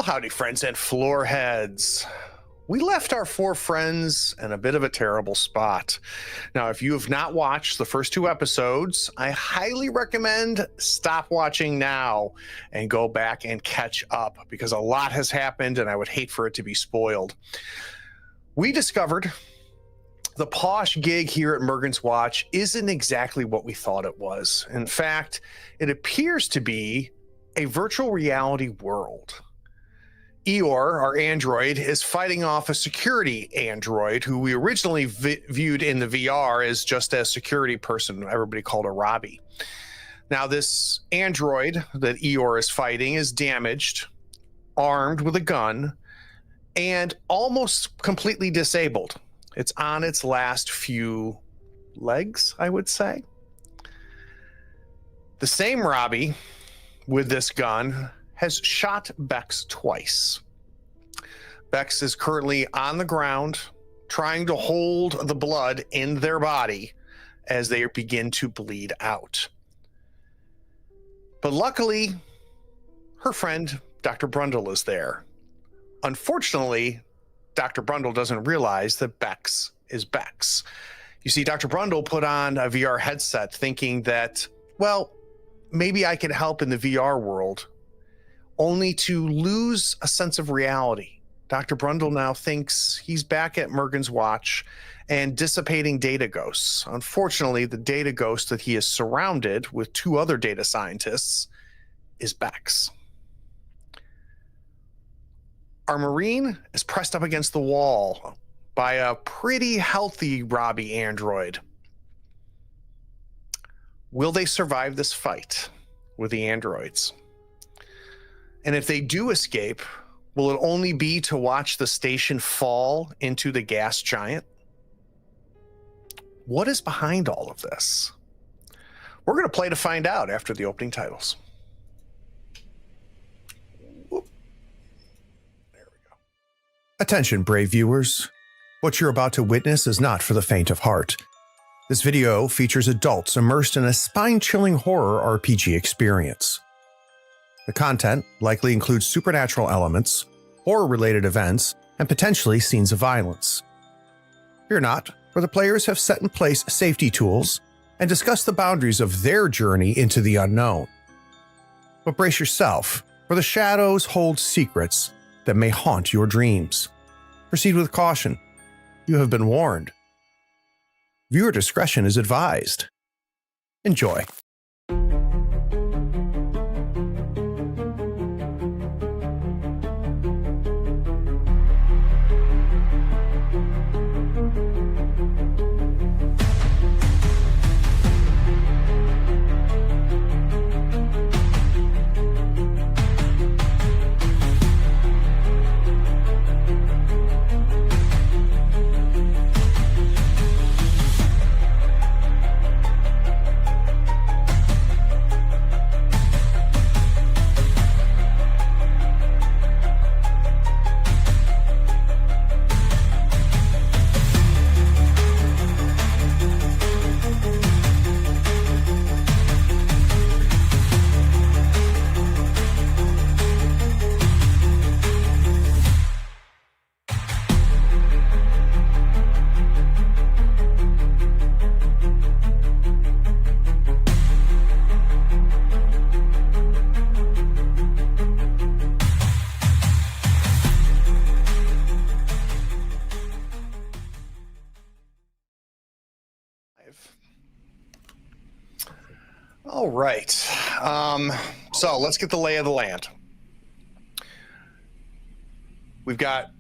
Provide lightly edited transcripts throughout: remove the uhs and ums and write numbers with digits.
howdy, friends and floor heads. We left our four friends in a bit of a terrible spot. Now, if you have not watched the first two episodes, I highly recommend stop watching now and go back and catch up because a lot has happened and I would hate for it to be spoiled. We discovered the posh gig here at Mergen's Watch isn't exactly what we thought it was. In fact, it appears to be a virtual reality world. Eeyore, our android, is fighting off a security android who we originally viewed in the VR as just a security person everybody called a Robbie. Now, this android that Eeyore is fighting is damaged, armed with a gun, and almost completely disabled. It's on its last few legs, I would say. The same Robbie with this gun has shot Beex twice. Beex is currently on the ground trying to hold the blood in their body as they begin to bleed out. But luckily, her friend, Dr. Brundle, is there. Unfortunately, Dr. Brundle doesn't realize that Beex is Beex. You see, Dr. Brundle put on a VR headset thinking that, well, maybe I could help in the VR world, only to lose a sense of reality. Dr. Brundle now thinks he's back at Mergen's Watch and dissipating data ghosts. Unfortunately, the data ghost that he is surrounded with two other data scientists is Beex. Our Marine is pressed up against the wall by a pretty healthy Robbie android. Will they survive this fight with the androids? And if they do escape, will it only be to watch the station fall into the gas giant? What is behind all of this? We're going to play to find out after the opening titles. Whoop. There we go. Attention, brave viewers. What you're about to witness is not for the faint of heart. This video features adults immersed in a spine-chilling horror RPG experience. The content likely includes supernatural elements, horror-related events, and potentially scenes of violence. Fear not, for the players have set in place safety tools and discussed the boundaries of their journey into the unknown. But brace yourself, for the shadows hold secrets that may haunt your dreams. Proceed with caution. You have been warned. Viewer discretion is advised. Enjoy. All right. So let's get the lay of the land. We've got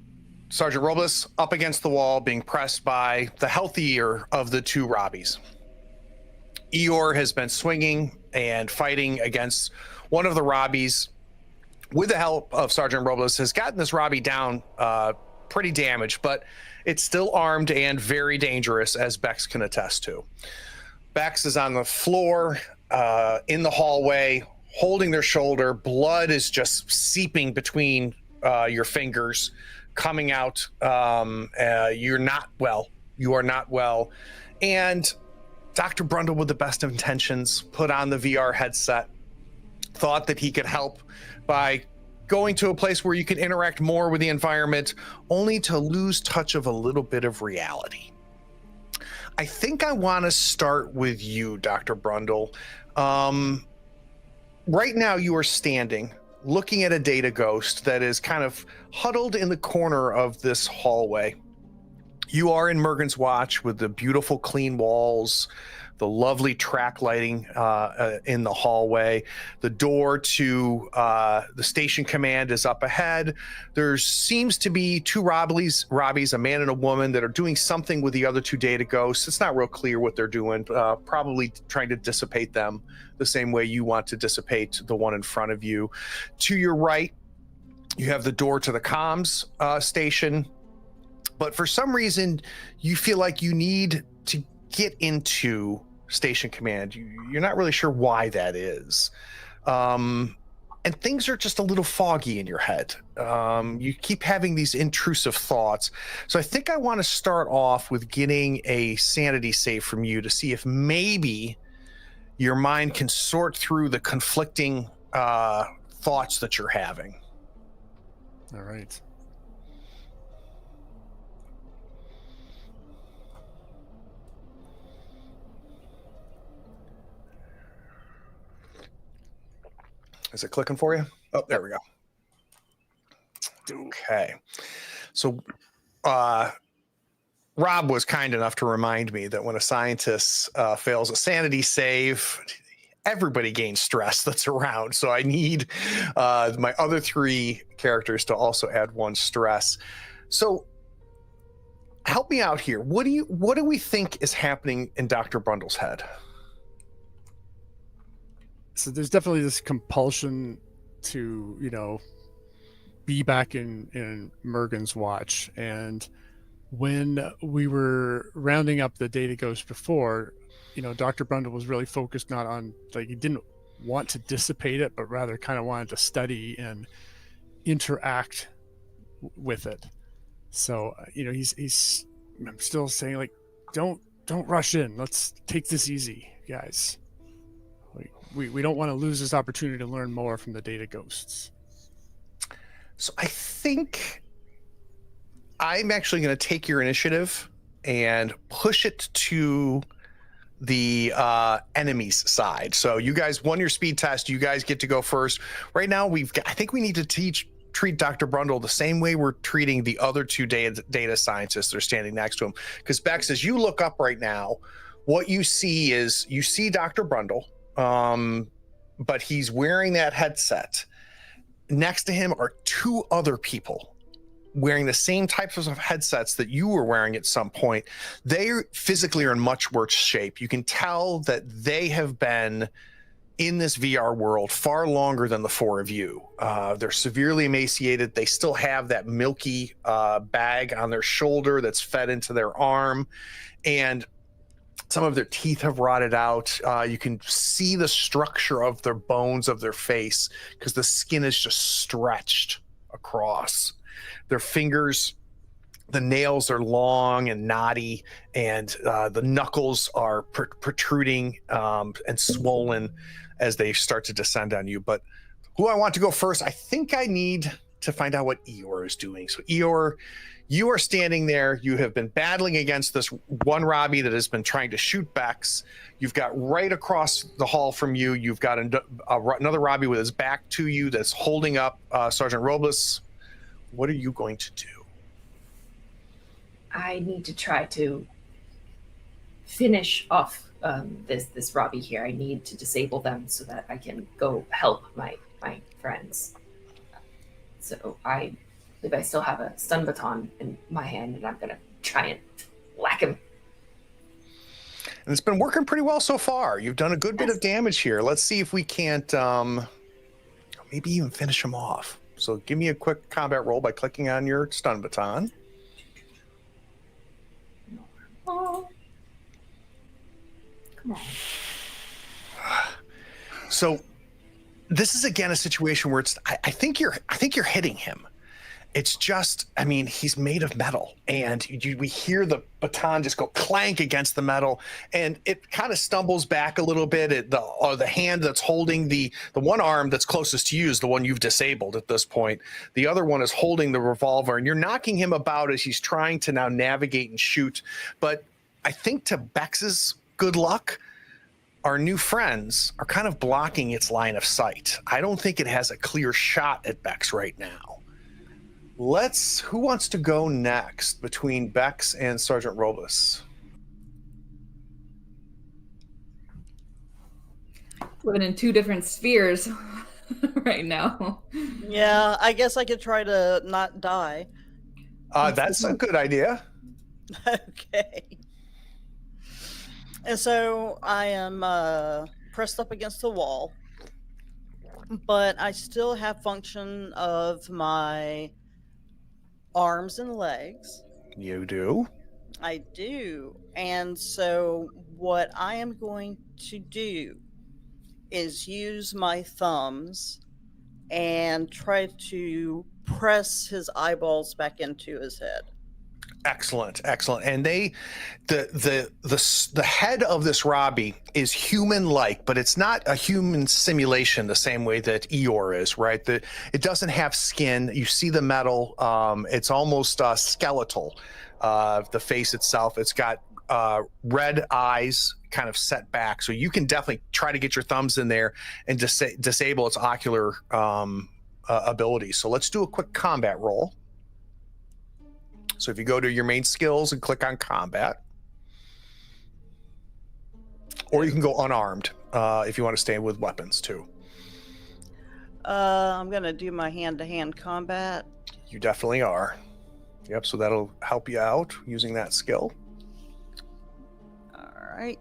Sergeant Robles up against the wall being pressed by the healthier of the two Robbies. Eeyore has been swinging and fighting against one of the Robbies with the help of Sergeant Robles, has gotten this Robbie down pretty damaged, but it's still armed and very dangerous, as Beex can attest to. Beex is on the floor in the hallway, holding their shoulder. Blood is just seeping between your fingers, coming out. You're not well. You are not well. And Dr. Brundle, with the best of intentions, put on the VR headset, thought that he could help by going to a place where you can interact more with the environment, only to lose touch of a little bit of reality. I think I want to start with you, Dr. Brundle. Right now, you are standing, looking at a data ghost that is kind of huddled in the corner of this hallway. You are in Mergen's watch with the beautiful clean walls, the lovely track lighting in the hallway. The door to the station command is up ahead. There seems to be two Robbies, a man and a woman, that are doing something with the other two data ghosts. It's not real clear what they're doing, probably trying to dissipate them the same way you want to dissipate the one in front of you. To your right, you have the door to the comms station. But for some reason, you feel like you need to get into station command. You're not really sure why that is. And things are just a little foggy in your head. You keep having these intrusive thoughts. So I think I want to start off with getting a sanity save from you to see if maybe your mind can sort through the conflicting thoughts that you're having. All right. Is it clicking for you? Oh, there we go. Okay. So Rob was kind enough to remind me that when a scientist fails a sanity save, everybody gains stress that's around. So I need my other three characters to also add one stress. So help me out here. What do we think is happening in Dr. Brundle's head? So there's definitely this compulsion to, be back in Mergen's watch. And when we were rounding up the data ghost before, Dr. Brundle was really focused not on, he didn't want to dissipate it, but rather kind of wanted to study and interact with it. So, he's I'm still saying, don't rush in. Let's take this easy, guys. We don't want to lose this opportunity to learn more from the data ghosts. So I think I'm actually going to take your initiative and push it to the enemy's side. So you guys won your speed test. You guys get to go first. Right now, I think we need to treat Dr. Brundle the same way we're treating the other two data scientists that are standing next to him. Because Beex, as you look up right now, what you see is Dr. Brundle. But he's wearing that headset. Next to him are two other people wearing the same types of headsets that you were wearing at some point. They physically are in much worse shape. You can tell that they have been in this VR world far longer than the four of you. They're severely emaciated. They still have that milky bag on their shoulder that's fed into their arm. And some of their teeth have rotted out. You can see the structure of their bones of their face because the skin is just stretched across. Their fingers, the nails are long and knotty, and the knuckles are protruding and swollen as they start to descend on you. But who I want to go first, I think I need to find out what Eeyore is doing. So Eeyore, you are standing there. You have been battling against this one Robbie that has been trying to shoot Beex. You've got right across the hall from you, you've got another Robbie with his back to you that's holding up Sergeant Robles. What are you going to do? I need to try to finish off this Robbie here. I need to disable them so that I can go help my friends. So I believe I still have a stun baton in my hand, and I'm going to try and whack him. And it's been working pretty well so far. You've done a good bit of damage here. Let's see if we can't maybe even finish him off. So give me a quick combat roll by clicking on your stun baton. Oh. Come on. So this is again a situation where I think you're hitting him, it's just, I mean, he's made of metal, and we hear the baton just go clank against the metal, and it kind of stumbles back a little bit. The hand that's holding the one arm that's closest to you is the one you've disabled at this point. The other one is holding the revolver, and you're knocking him about as he's trying to now navigate and shoot. But I think to Bex's good luck, our new friends are kind of blocking its line of sight. I don't think it has a clear shot at Bex right now. Who wants to go next between Bex and Sergeant Robus? Living in two different spheres right now. Yeah, I guess I could try to not die. That's a good idea. Okay. And so I am pressed up against the wall, but I still have function of my arms and legs. You do? I do. And so what I am going to do is use my thumbs and try to press his eyeballs back into his head. Excellent. And the head of this Robbie is human-like, but it's not a human simulation the same way that Eeyore is, right? It doesn't have skin. You see the metal. It's almost skeletal. The face itself. It's got red eyes, kind of set back, so you can definitely try to get your thumbs in there and disable its ocular abilities. So let's do a quick combat roll. So if you go to your main skills and click on combat, or you can go unarmed if you want to stay with weapons too. I'm going to do my hand-to-hand combat. You definitely are. Yep, so that'll help you out using that skill. All right.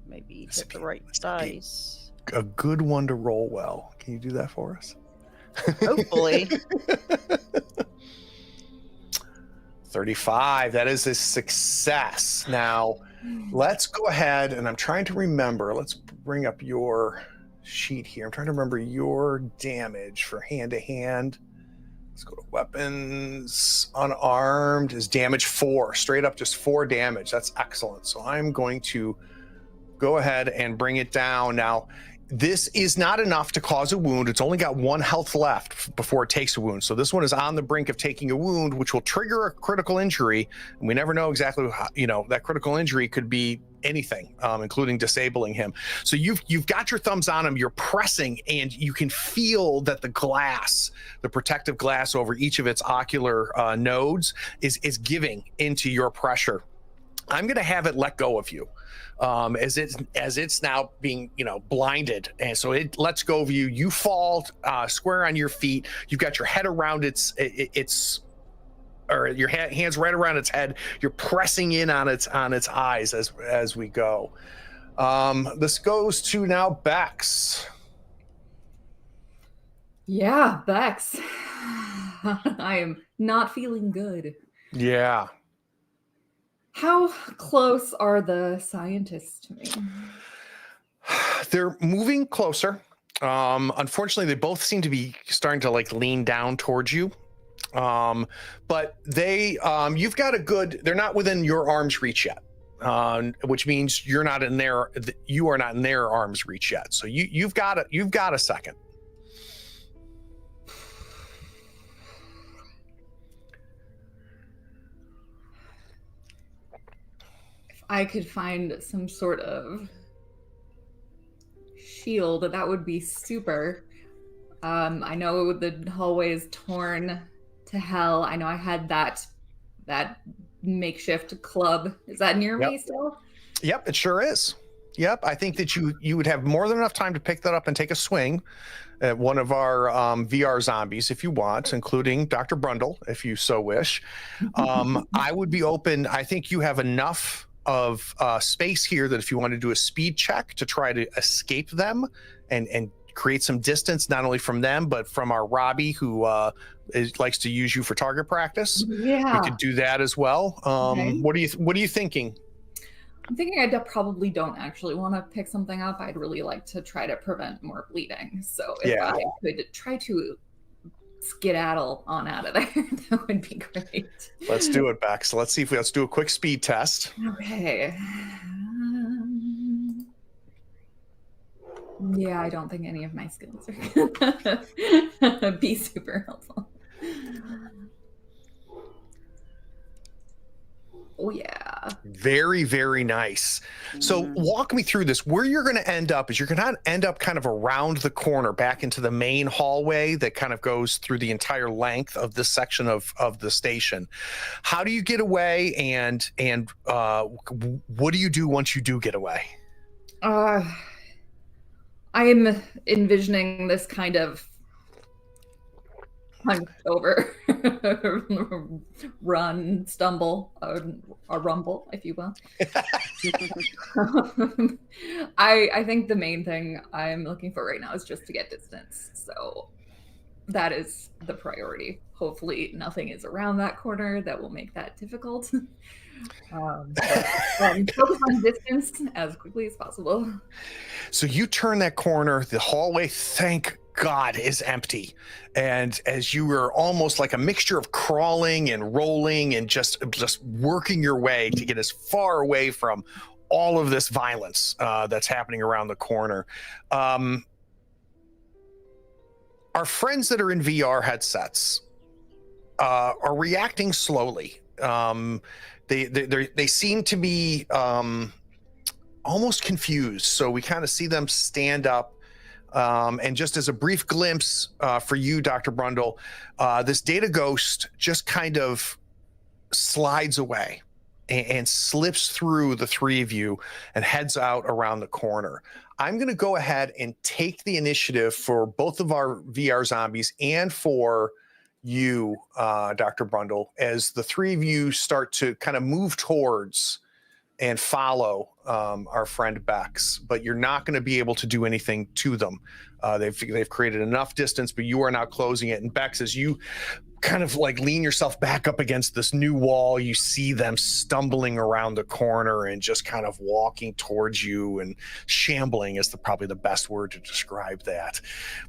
Maybe hit the right dice. A good one to roll well. Can you do that for us? Hopefully. 35. That is a success. Now, let's go ahead, and I'm trying to remember. Let's bring up your sheet here. I'm trying to remember your damage for hand-to-hand. Let's go to weapons. Unarmed is damage 4. Straight up just 4 damage. That's excellent. So I'm going to go ahead and bring it down. Now, this is not enough to cause a wound. It's only got 1 health left before it takes a wound. So this one is on the brink of taking a wound, which will trigger a critical injury. And we never know exactly how, that critical injury could be anything, including disabling him. So you've got your thumbs on him, you're pressing, and you can feel that the protective glass over each of its ocular nodes is giving into your pressure. I'm going to have it let go of you. As it's now being blinded, and so it lets go of you. You fall square on your feet. You've got your head around your hands right around its head. You're pressing in on its eyes as we go. This goes to now Bex. Yeah, Bex. I am not feeling good. Yeah. How close are the scientists to me? They're moving closer. Unfortunately, they both seem to be starting to lean down towards you. But you've got they're not within your arm's reach yet. Which means you are not in their arm's reach yet. So you've got a second. I could find some sort of shield, that would be super. I know the hallway is torn to hell. I know I had that makeshift club. Is that near me still? Yep, it sure is. Yep, I think that you would have more than enough time to pick that up and take a swing at one of our VR zombies if you want, including Dr. Brundle, if you so wish. I would be open. I think you have enough of space here that if you want to do a speed check to try to escape them and create some distance, not only from them but from our Robbie, who likes to use you for target practice. Yeah, we could do that as well. Okay. What are you thinking? I'm thinking I probably don't actually want to pick something up. I'd really like to try to prevent more bleeding. So if I could try to skedaddle on out of there. That would be great. Let's do it, Bex. Let's see if let's do a quick speed test. Okay. Yeah, I don't think any of my skills are be super helpful. Oh yeah. Very, very nice. So walk me through this. Where you're going to end up is you're going to end up kind of around the corner back into the main hallway that kind of goes through the entire length of this section of the station. How do you get away, and what do you do once you do get away? I'm envisioning this kind of hunched over, run, stumble, a rumble, if you will. I think the main thing I'm looking for right now is just to get distance. So that is the priority. Hopefully nothing is around that corner that will make that difficult. Focus on distance as quickly as possible. So you turn that corner, the hallway, thank God, is empty. And as you were almost like a mixture of crawling and rolling and just working your way to get as far away from all of this violence that's happening around the corner. Our friends that are in VR headsets are reacting slowly. They seem to be almost confused. So we kind of see them stand up. And just as a brief glimpse for you, Dr. Brundle, this data ghost just kind of slides away and slips through the three of you and heads out around the corner. I'm going to go ahead and take the initiative for both of our VR zombies and for you, Dr. Brundle, as the three of you start to kind of move towards and follow our friend Beex, but you're not going to be able to do anything to them. They've created enough distance, but you are now closing it. And Beex, as you kind of like lean yourself back up against this new wall, you see them stumbling around the corner and just kind of walking towards you, and shambling is probably the best word to describe that.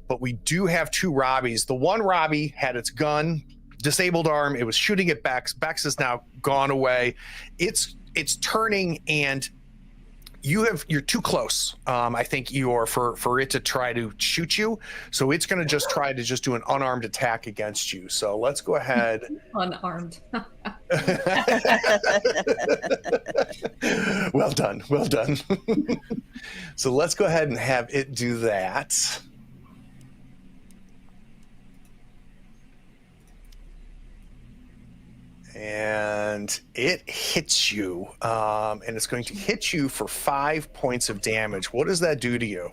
But we do have two Robbies. The one Robbie had its gun, disabled arm. It was shooting at Beex. Beex has now gone away. It's turning, and you're too close. I think you're for it to try to shoot you. So it's going to just try to just do an unarmed attack against you. So let's go ahead. Unarmed. Well done. Well done. So let's go ahead and have it do that. And it hits you, and it's going to hit you for 5 points of damage. What does that do to you?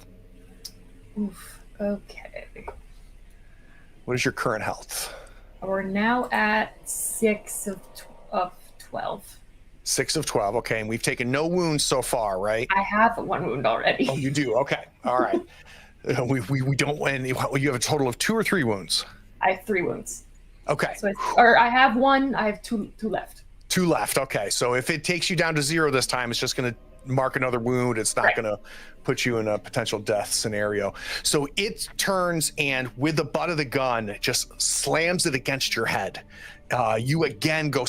Oof. Okay. What is your current health? We're now at 6 of 12. 6 of 12. Okay, and we've taken no wounds so far, right? I have one wound already. Oh, you do? Okay. All right. We don't win. You have a total of 2 or 3 wounds? I have 3 wounds. Okay. So I have 1. I have two left. 2 left. Okay. So if it takes you down to 0 this time, it's just going to mark another wound. It's not going to put you in a potential death scenario. So it turns and with the butt of the gun, just slams it against your head. You again go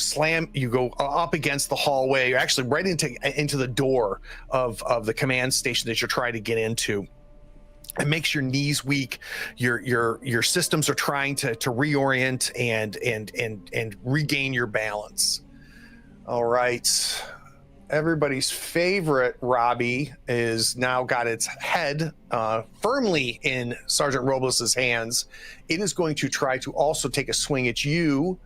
up against the hallway. You're actually right into the door of the command station that you're trying to get into. It makes your knees weak. Your systems are trying to reorient and regain your balance. All right. Everybody's favorite Robbie is now got its head firmly in Sergeant Robles's hands. It is going to try to also take a swing at you,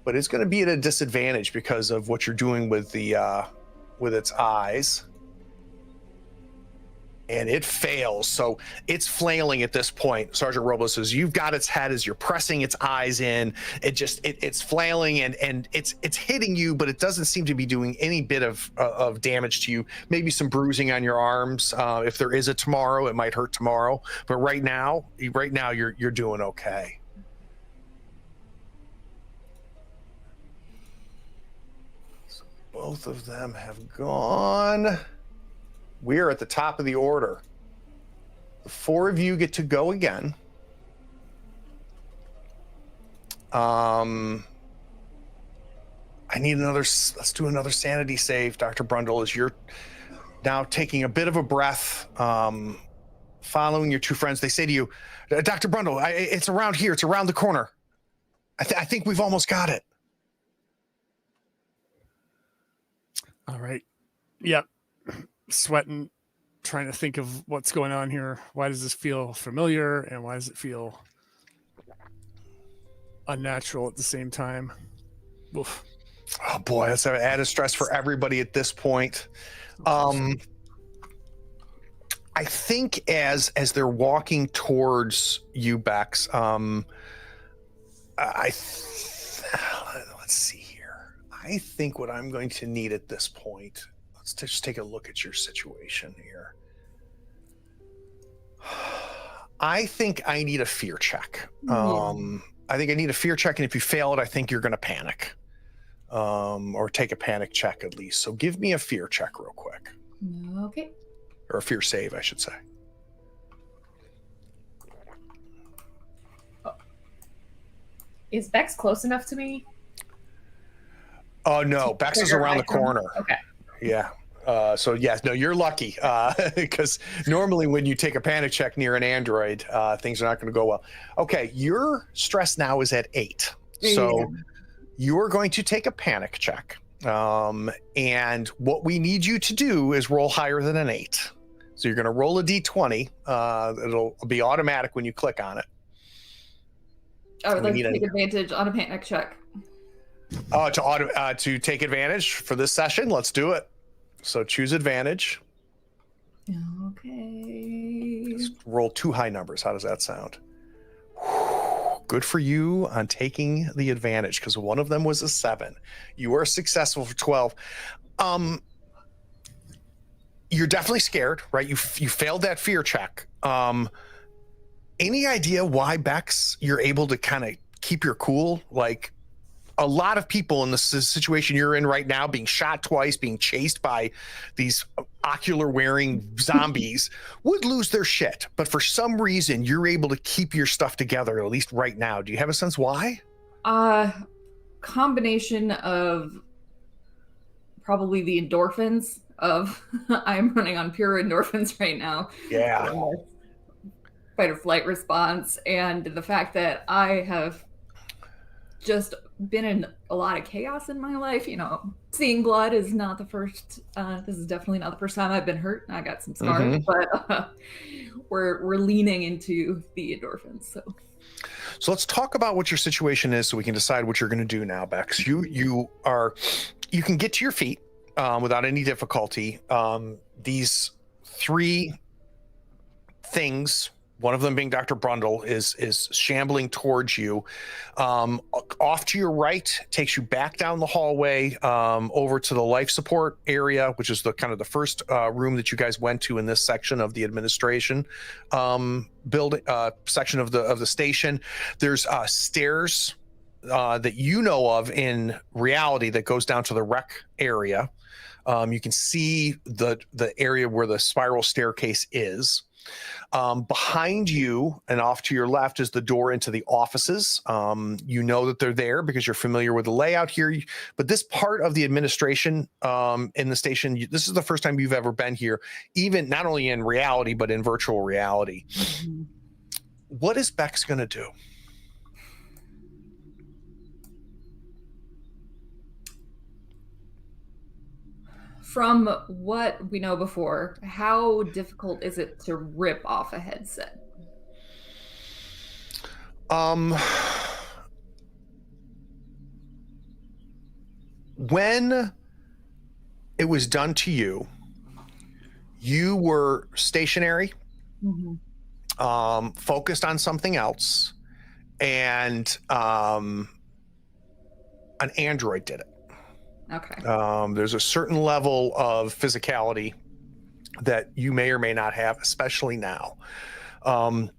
but it's going to be at a disadvantage because of what you're doing with its eyes. And it fails, so it's flailing at this point. Sergeant Robles says, you've got its head as you're pressing its eyes in. It's flailing and it's hitting you, but it doesn't seem to be doing any bit of damage to you. Maybe some bruising on your arms. If there is a tomorrow, it might hurt tomorrow. But right now you're doing okay. So both of them have gone. We're at the top of the order. The 4 of you get to go again. I need another. Let's do another sanity save, Dr. Brundle, as you're now taking a bit of a breath, following your two friends. They say to you, Dr. Brundle, it's around here. It's around the corner. I think we've almost got it. All right. Yep. Sweating, trying to think of what's going on here. Why does this feel familiar, and why does it feel unnatural at the same time? Oof. Oh boy, that's an added stress for everybody at this point. I think as they're walking towards you, Bex, let's see here. I think what I'm going to need at this point, let's just take a look at your situation here. I think I need a fear check. I think I need a fear check, and if you fail it, I think you're going to panic, or take a panic check at least. So give me a fear check real quick. Okay. Or a fear save, I should say. Is Bex close enough to me? Oh no, Bex is around the corner. Okay. Yeah. So yes, no, you're lucky, because normally when you take a panic check near an android, things are not going to go well. Okay, your stress now is at 8. So you're going to take a panic check. And what we need you to do is roll higher than an 8. So you're going to roll a d20. It'll be automatic when you click on it. I would like to take advantage on a panic check. To take advantage for this session, let's do it. So choose advantage. Okay. Let's roll 2 high numbers. How does that sound? Good for you on taking the advantage, because one of them was a 7. You were successful for 12. You're definitely scared, right? You failed that fear check. Any idea why, Bex, you're able to kind of keep your cool? Like, a lot of people in the situation you're in right now, being shot twice, being chased by these ocular-wearing zombies, would lose their shit. But for some reason, you're able to keep your stuff together, at least right now. Do you have a sense why? Combination of probably the endorphins of I'm running on pure endorphins right now. Yeah. Fight or flight response, and the fact that I have just been in a lot of chaos in my life. You know, seeing blood is not the first. This is definitely not the first time I've been hurt. I got some scars, but we're leaning into the endorphins. So let's talk about what your situation is, so we can decide what you're going to do now, Bex. You can get to your feet without any difficulty. These 3 things, one of them being Dr. Brundle, is shambling towards you. Off to your right takes you back down the hallway, over to the life support area, which is the kind of the first room that you guys went to in this section of the administration building section of the station. There's stairs that you know of in reality that goes down to the rec area. You can see the area where the spiral staircase is. Behind you and off to your left is the door into the offices. You know that they're there because you're familiar with the layout here. But this part of the administration in the station, this is the first time you've ever been here, even not only in reality, but in virtual reality. Mm-hmm. What is Bex going to do? From what we know before, how difficult is it to rip off a headset? When it was done to you, you were stationary, focused on something else, and an android did it. Okay. There's a certain level of physicality that you may or may not have, especially now. I'm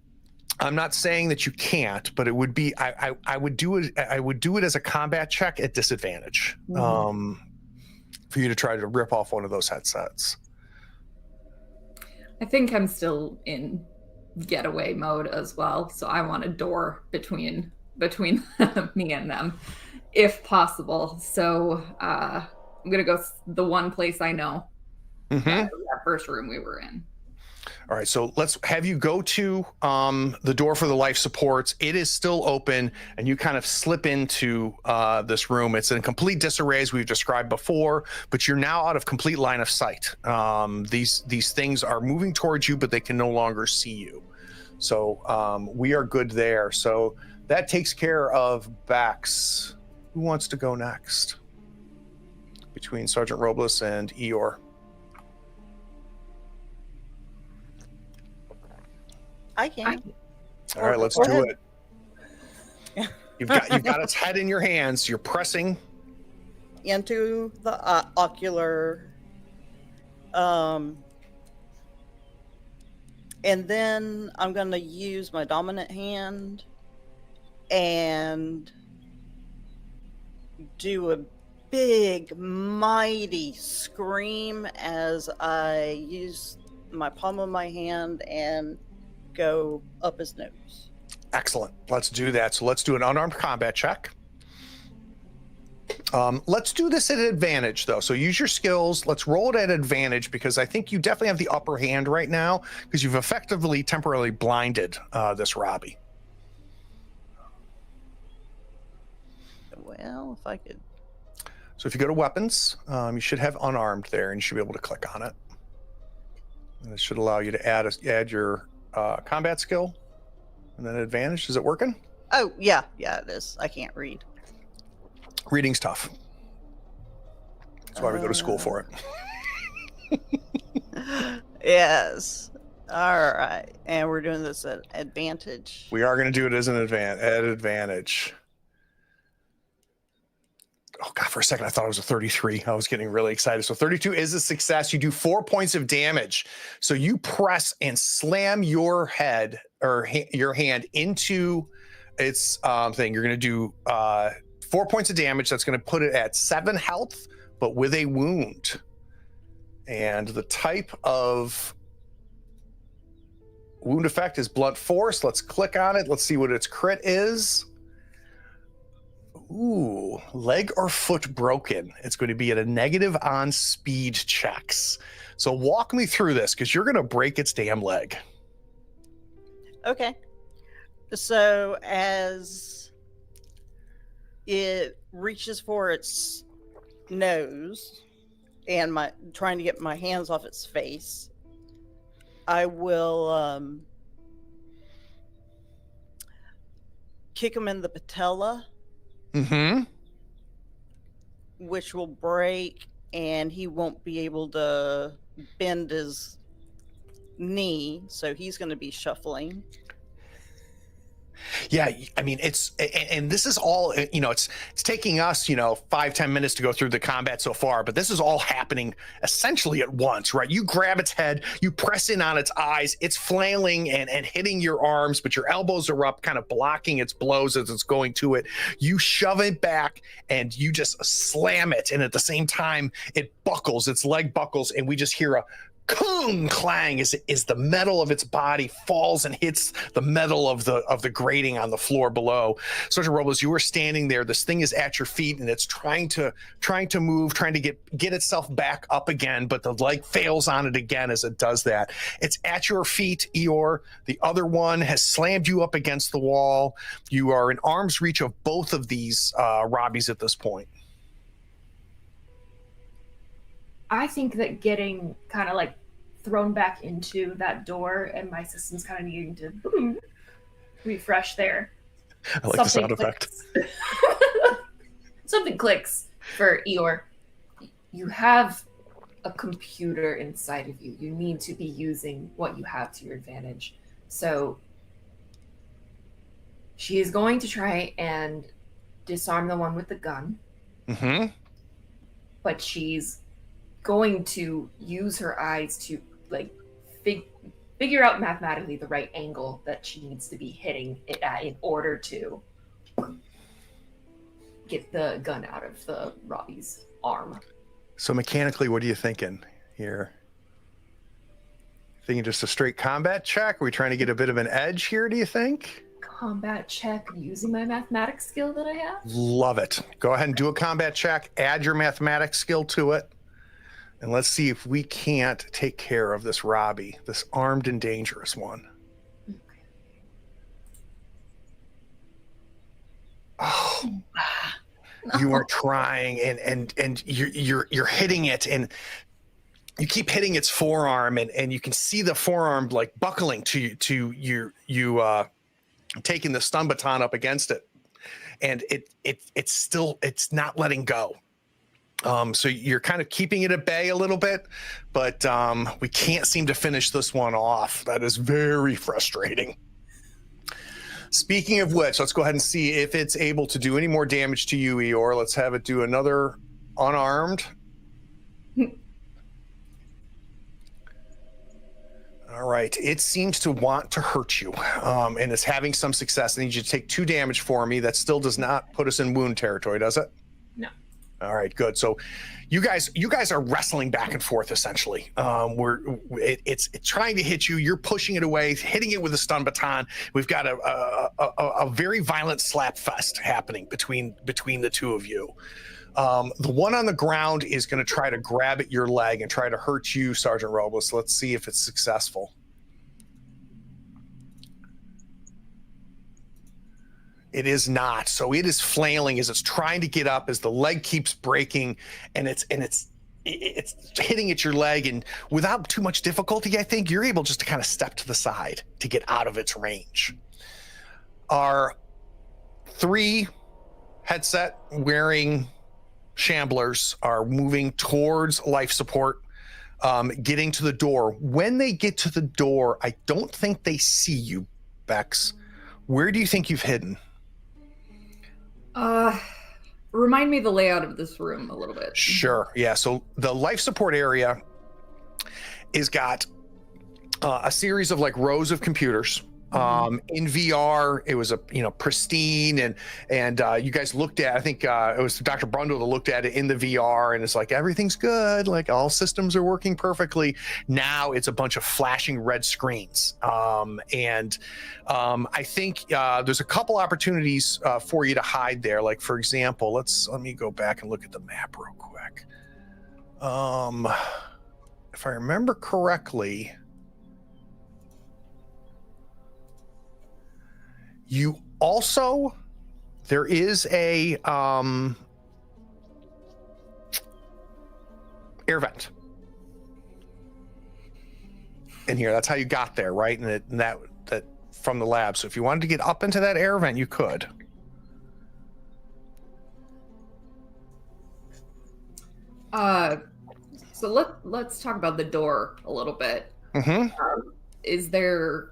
not saying that you can't, but it would be I would do it. I would do it as a combat check at disadvantage, for you to try to rip off one of those headsets. I think I'm still in getaway mode as well, so I want a door between between me and them, if possible. So I'm gonna go the one place I know. That first room we were in. All right, so let's have you go to the door for the life supports. It is still open, and you kind of slip into this room. It's in complete disarray, as we've described before, but you're now out of complete line of sight. These things are moving towards you, but they can no longer see you. So we are good there. So that takes care of Beex. Who wants to go next? Between Sergeant Robles and Eeyore. I can. All right, let's do it. You've got its head in your hands. You're pressing into the ocular, and then I'm going to use my dominant hand and do a big, mighty scream as I use my palm of my hand and go up his nose. Excellent. Let's do that. So let's do an unarmed combat check. Let's do this at advantage, though. So use your skills. Let's roll it at advantage because I think you definitely have the upper hand right now because you've effectively temporarily blinded this Robbie. Well, if I could. So if you go to weapons, you should have unarmed there, and you should be able to click on it. And it should allow you to add your combat skill and then advantage. Is it working? Oh, yeah, it is. I can't read. Reading's tough. That's why we go to school for it. Yes. All right. And we're doing this at advantage. We are going to do it as an advantage. Oh, God, for a second, I thought it was a 33. I was getting really excited. So 32 is a success. You do 4 points of damage. So you press and slam your head or your hand into its thing. You're going to do 4 points of damage. That's going to put it at 7 health, but with a wound. And the type of wound effect is blunt force. Let's click on it. Let's see what its crit is. Ooh, leg or foot broken. It's going to be at a negative on speed checks. So walk me through this because you're going to break its damn leg. Okay. So as it reaches for its nose and trying to get my hands off its face, I will kick him in the patella. Mm-hmm. Which will break, and he won't be able to bend his knee, so he's going to be shuffling. Yeah, I mean, and this is all, it's taking us, 5-10 minutes to go through the combat so far, but this is all happening essentially at once, right? You grab its head, you press in on its eyes, it's flailing and hitting your arms, but your elbows are up, kind of blocking its blows as it's going to it. You shove it back and you just slam it, and at the same time, it buckles, its leg buckles, and we just hear a Kung clang as the metal of its body falls and hits the metal of the grating on the floor below. Sergeant Robles, you are standing there. This thing is at your feet and it's trying to move, trying to get itself back up again, but the leg fails on it again as it does that. It's at your feet, Eeyore. The other one has slammed you up against the wall. You are in arm's reach of both of these Robbies at this point. I think that getting kind of like thrown back into that door and my system's kind of needing to refresh there. I like the sound effect. Something clicks for Eeyore. You have a computer inside of you. You need to be using what you have to your advantage. So she is going to try and disarm the one with the gun. Mm-hmm. But she's going to use her eyes to figure out mathematically the right angle that she needs to be hitting it at in order to get the gun out of the Robbie's arm. So mechanically, what are you thinking here? Thinking just a straight combat check? Are we trying to get a bit of an edge here, do you think? combat check using my mathematics skill that I have? Love it. Go ahead and do a combat check. Add your mathematics skill to it. And let's see if we can't take care of this Robbie, this armed and dangerous one. Oh, you are trying, and you're hitting it, and you keep hitting its forearm, and you can see the forearm like buckling to you taking the stun baton up against it, and it's not letting go. So you're kind of keeping it at bay a little bit, but we can't seem to finish this one off. That is very frustrating. Speaking of which, let's go ahead and see if it's able to do any more damage to you, Eeyore. Let's have it do another unarmed. All right. It seems to want to hurt you, and it's having some success. I need you to take 2 damage for me. That still does not put us in wound territory, does it? No. All right, good. So you guys are wrestling back and forth essentially. It's trying to hit you. You're pushing it away, hitting it with a stun baton. We've got a very violent slap fest happening between the two of you. The one on the ground is going to try to grab at your leg and try to hurt you, Sergeant Robles. Let's see if it's successful. It is not. So it is flailing as it's trying to get up, as the leg keeps breaking, and it's hitting at your leg, and without too much difficulty, I think you're able just to kind of step to the side to get out of its range. Our 3 headset wearing shamblers are moving towards life support, getting to the door. When they get to the door, I don't think they see you, Bex. Where do you think you've hidden? Remind me the layout of this room a little bit. Sure. Yeah. So the life support area is got a series of like rows of computers. In VR, it was pristine, and you guys looked at, I think it was Dr. Brundle that looked at it in the VR, and it's like everything's good, like all systems are working perfectly. Now it's a bunch of flashing red screens, and I think there's a couple opportunities for you to hide there. Like for example, let me go back and look at the map real quick. If I remember correctly. You also, there is a air vent in here. That's how you got there, right? And that from the lab. So if you wanted to get up into that air vent, you could. So let's talk about the door a little bit. Is there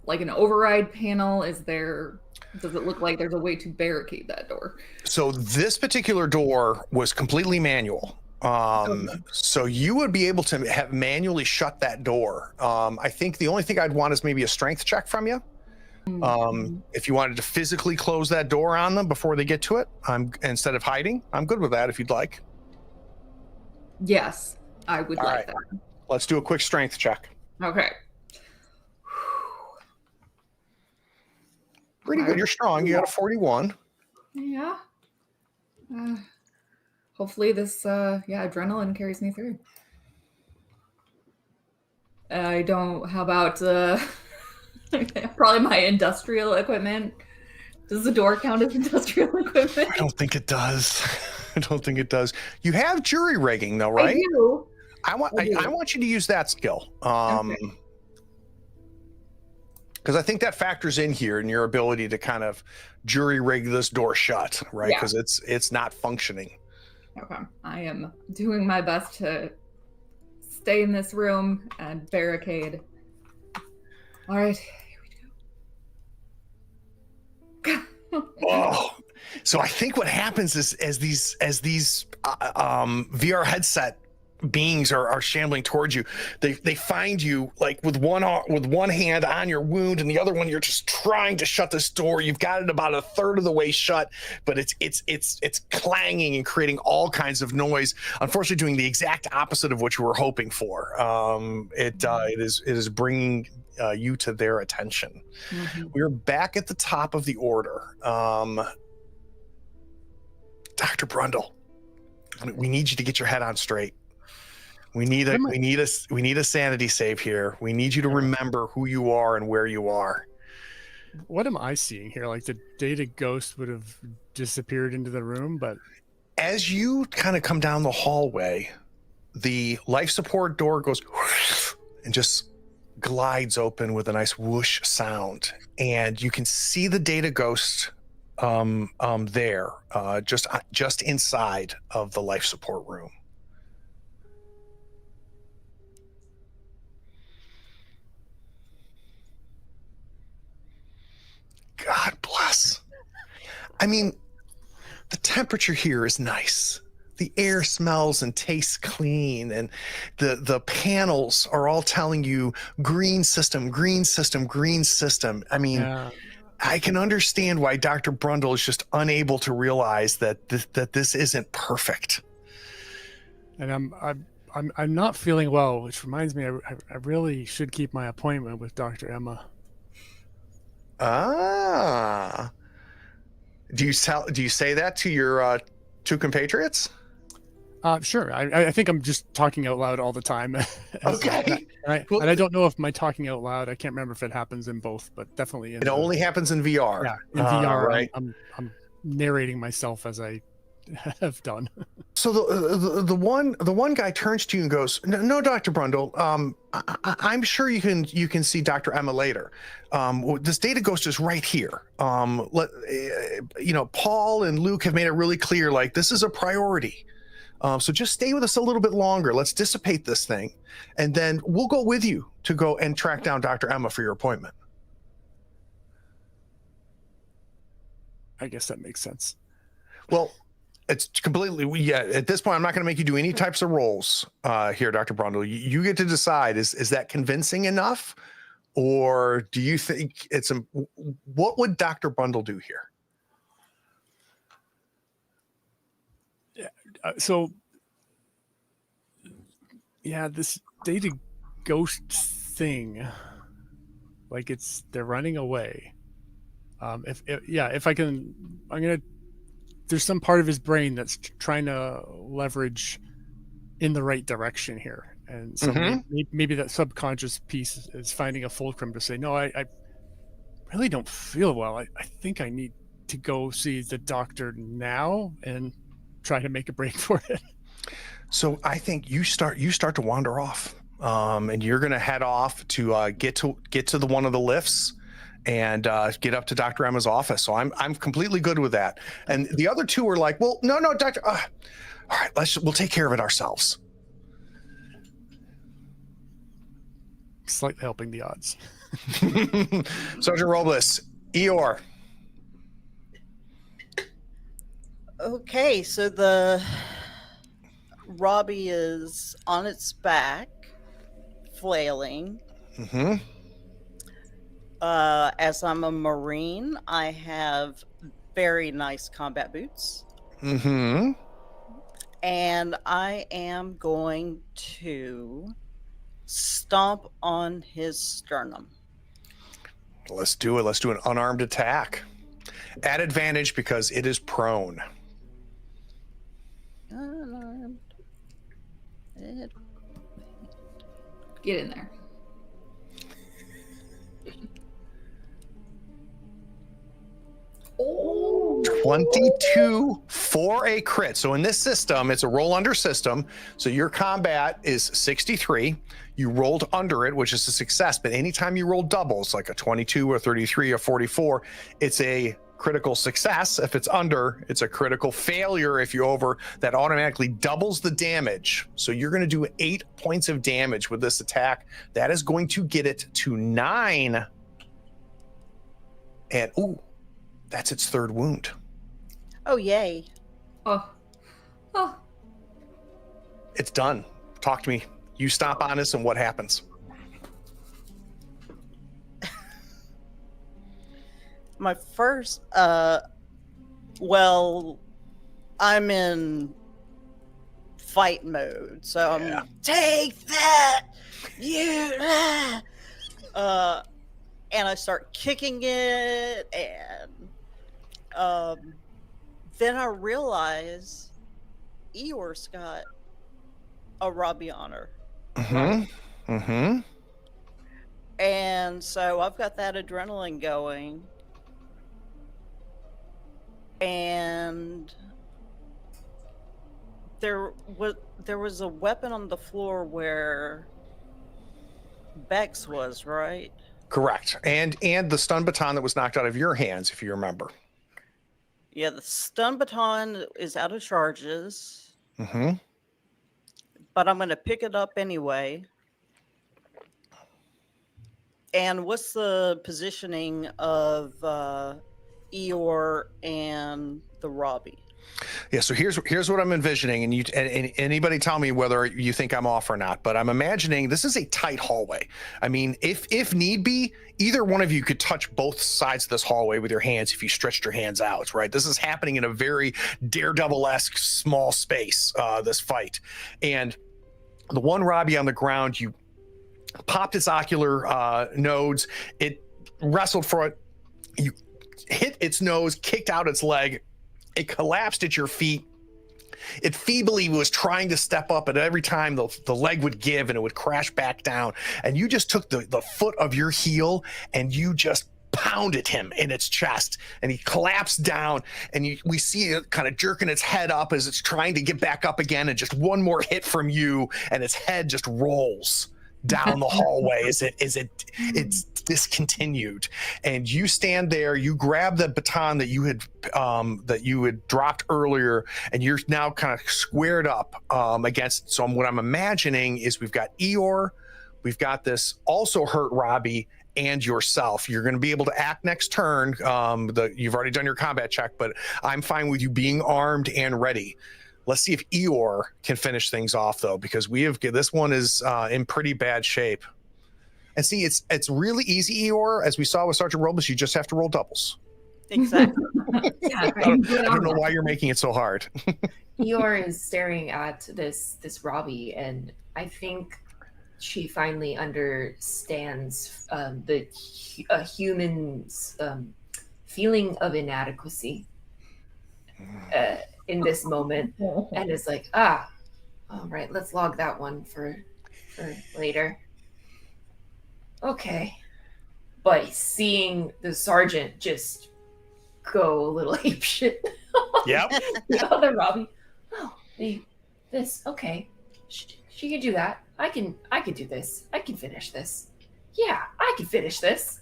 like an override panel? Does it look like there's a way to barricade that door? So this particular door was completely manual. So you would be able to have manually shut that door. I think the only thing I'd want is maybe a strength check from you. If you wanted to physically close that door on them before they get to it, instead of hiding, I'm good with that if you'd like. Yes, I would like that. Let's do a quick strength check. Okay. Pretty good. You're strong. You got a 41. Yeah. Hopefully this, adrenaline carries me through. How about probably my industrial equipment? Does the door count as industrial equipment? I don't think it does. I don't think it does. You have jury rigging though, right? I do. I want you to use that skill. Okay. Because I think that factors in here in your ability to kind of jury rig this door shut, right? Because it's not functioning. Okay. I am doing my best to stay in this room and barricade. All right, here we go. Oh, so I think what happens is as these VR headset beings are shambling towards you, they find you like with one hand on your wound and the other one you're just trying to shut this door. You've got it about a third of the way shut, but it's clanging and creating all kinds of noise, unfortunately doing the exact opposite of what you were hoping for. It is bringing you to their attention. Mhm. We're back at the top of the order. Dr. Brundle, we need you to get your head on straight. We need a sanity save here. We need you to remember who you are and where you are. What am I seeing here? Like the data ghost would have disappeared into the room, but As you kind of come down the hallway, the life support door goes and just glides open with a nice whoosh sound, and you can see the data ghost there, just inside of the life support room. God bless. I mean, the temperature here is nice. The air smells and tastes clean, and the panels are all telling you green system, green system, green system. I mean, yeah. I can understand why Dr. Brundle is just unable to realize that this isn't perfect. And I'm not feeling well, which reminds me I really should keep my appointment with Dr. Emma. Ah. Do you say that to your two compatriots? Sure. I think I'm just talking out loud all the time. Okay. And I don't know if my talking out loud, I can't remember if it happens in both, but definitely in It only happens in VR. Yeah, in VR, right? I'm narrating myself as I have done. So the one guy turns to you and goes, "No, Dr. Brundle. I'm sure you can see Dr. Emma later. This data ghost is right here. Paul and Luke have made it really clear, like, this is a priority. So just stay with us a little bit longer. Let's dissipate this thing, and then we'll go with you to go and track down Dr. Emma for your appointment." I guess that makes sense. Well, it's completely, at this point, I'm not going to make you do any types of roles here, Dr. Brundle. You get to decide, is that convincing enough? Or do you think what would Dr. Brundle do here? This data ghost thing, like they're running away. If I can, there's some part of his brain that's trying to leverage in the right direction here. And so maybe that subconscious piece is finding a fulcrum to say, no, I really don't feel well. I think I need to go see the doctor now and try to make a break for it. So I think you start to wander off, and you're going to head off to get to the one of the lifts and get up to Dr. Emma's office. So I'm completely good with that. And the other two are like, well, no, doctor. All right, we'll take care of it ourselves. Slightly helping the odds. Sergeant Robles, Eeyore. Okay, so the Robbie is on its back, flailing. Mm-hmm. As I'm a Marine, I have very nice combat boots. Mm-hmm. And I am going to stomp on his sternum. Let's do it. Let's do an unarmed attack. At advantage because it is prone. Unarmed. Get in there. Oh, 22 for a crit. So in this system, it's a roll under system. So your combat is 63. You rolled under it, which is a success. But anytime you roll doubles, like a 22 or 33 or 44, it's a critical success. If it's under, it's a critical failure. If you're over, that automatically doubles the damage. So you're going to do 8 points of damage with this attack. That is going to get it to 9. And that's its third wound. oh, yay. Oh. It's done. Talk to me. You stomp on us and what happens? My first, I'm in fight mode, so I'm take that, you. And I start kicking it, and then I realize Eeyore's got a Robbie on her. Mm-hmm. Mm-hmm. And so I've got that adrenaline going. And there was a weapon on the floor where Beex was, right? Correct. And the stun baton that was knocked out of your hands, if you remember. Yeah, the stun baton is out of charges. Mm-hmm. But I'm going to pick it up anyway. And what's the positioning of Eeyore and the Robbie? Yeah, so here's what I'm envisioning, and anybody tell me whether you think I'm off or not, but I'm imagining this is a tight hallway. I mean, if need be, either one of you could touch both sides of this hallway with your hands if you stretched your hands out, right? This is happening in a very Daredevil-esque small space, this fight. And the one Robbie on the ground, you popped its ocular nodes, it wrestled for it, you hit its nose, kicked out its leg, it collapsed at your feet. It feebly was trying to step up, and every time the leg would give and it would crash back down. And you just took the foot of your heel and you just pounded him in its chest, and he collapsed down, and we see it kind of jerking its head up as it's trying to get back up again, and just one more hit from you and its head just rolls down the hallway as it's discontinued. And you stand there, you grab the baton that you had dropped earlier, and you're now kind of squared up against. So what I'm imagining is we've got Eeyore, we've got this also hurt Robbie, and yourself. You're going to be able to act next turn. You've already done your combat check, but I'm fine with you being armed and ready. Let's see if Eeyore can finish things off, though, because this one is in pretty bad shape. And see, it's really easy, Eeyore. As we saw with Sergeant Robles, you just have to roll doubles. Exactly. Yeah, I don't know why you're making it so hard. Eeyore is staring at this Robbie, and I think she finally understands the human's feeling of inadequacy in this moment, and is like, all right, let's log that one for later. Okay. But seeing the sergeant just go a little apeshit. Yep. The other Robbie. Okay. She can do that. I can do this. I can finish this. Yeah, I can finish this.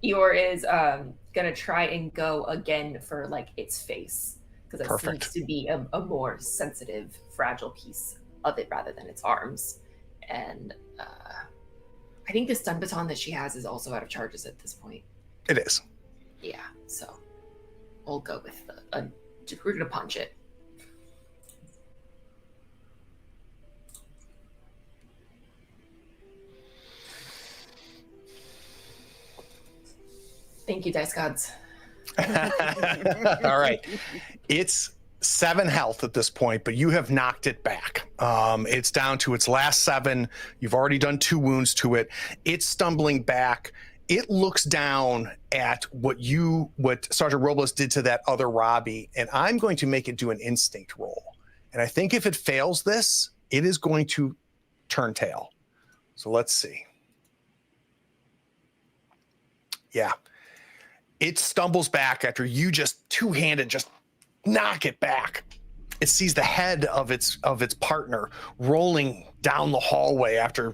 Eeyore is gonna try and go again for like its face, because it seems to be a more sensitive, fragile piece of it rather than its arms. And I think the stun baton that she has is also out of charges at this point. It is. Yeah, so we'll go with we're gonna punch it. Thank you, dice gods. All right. It's 7 health at this point, but you have knocked it back. It's down to its last 7. You've already done 2 wounds to it. It's stumbling back. It looks down at what Sergeant Robles did to that other Robbie, and I'm going to make it do an instinct roll. And I think if it fails this, it is going to turn tail. So let's see. Yeah. It stumbles back after you just two-handed just knock it back. It sees the head of its partner rolling down the hallway after,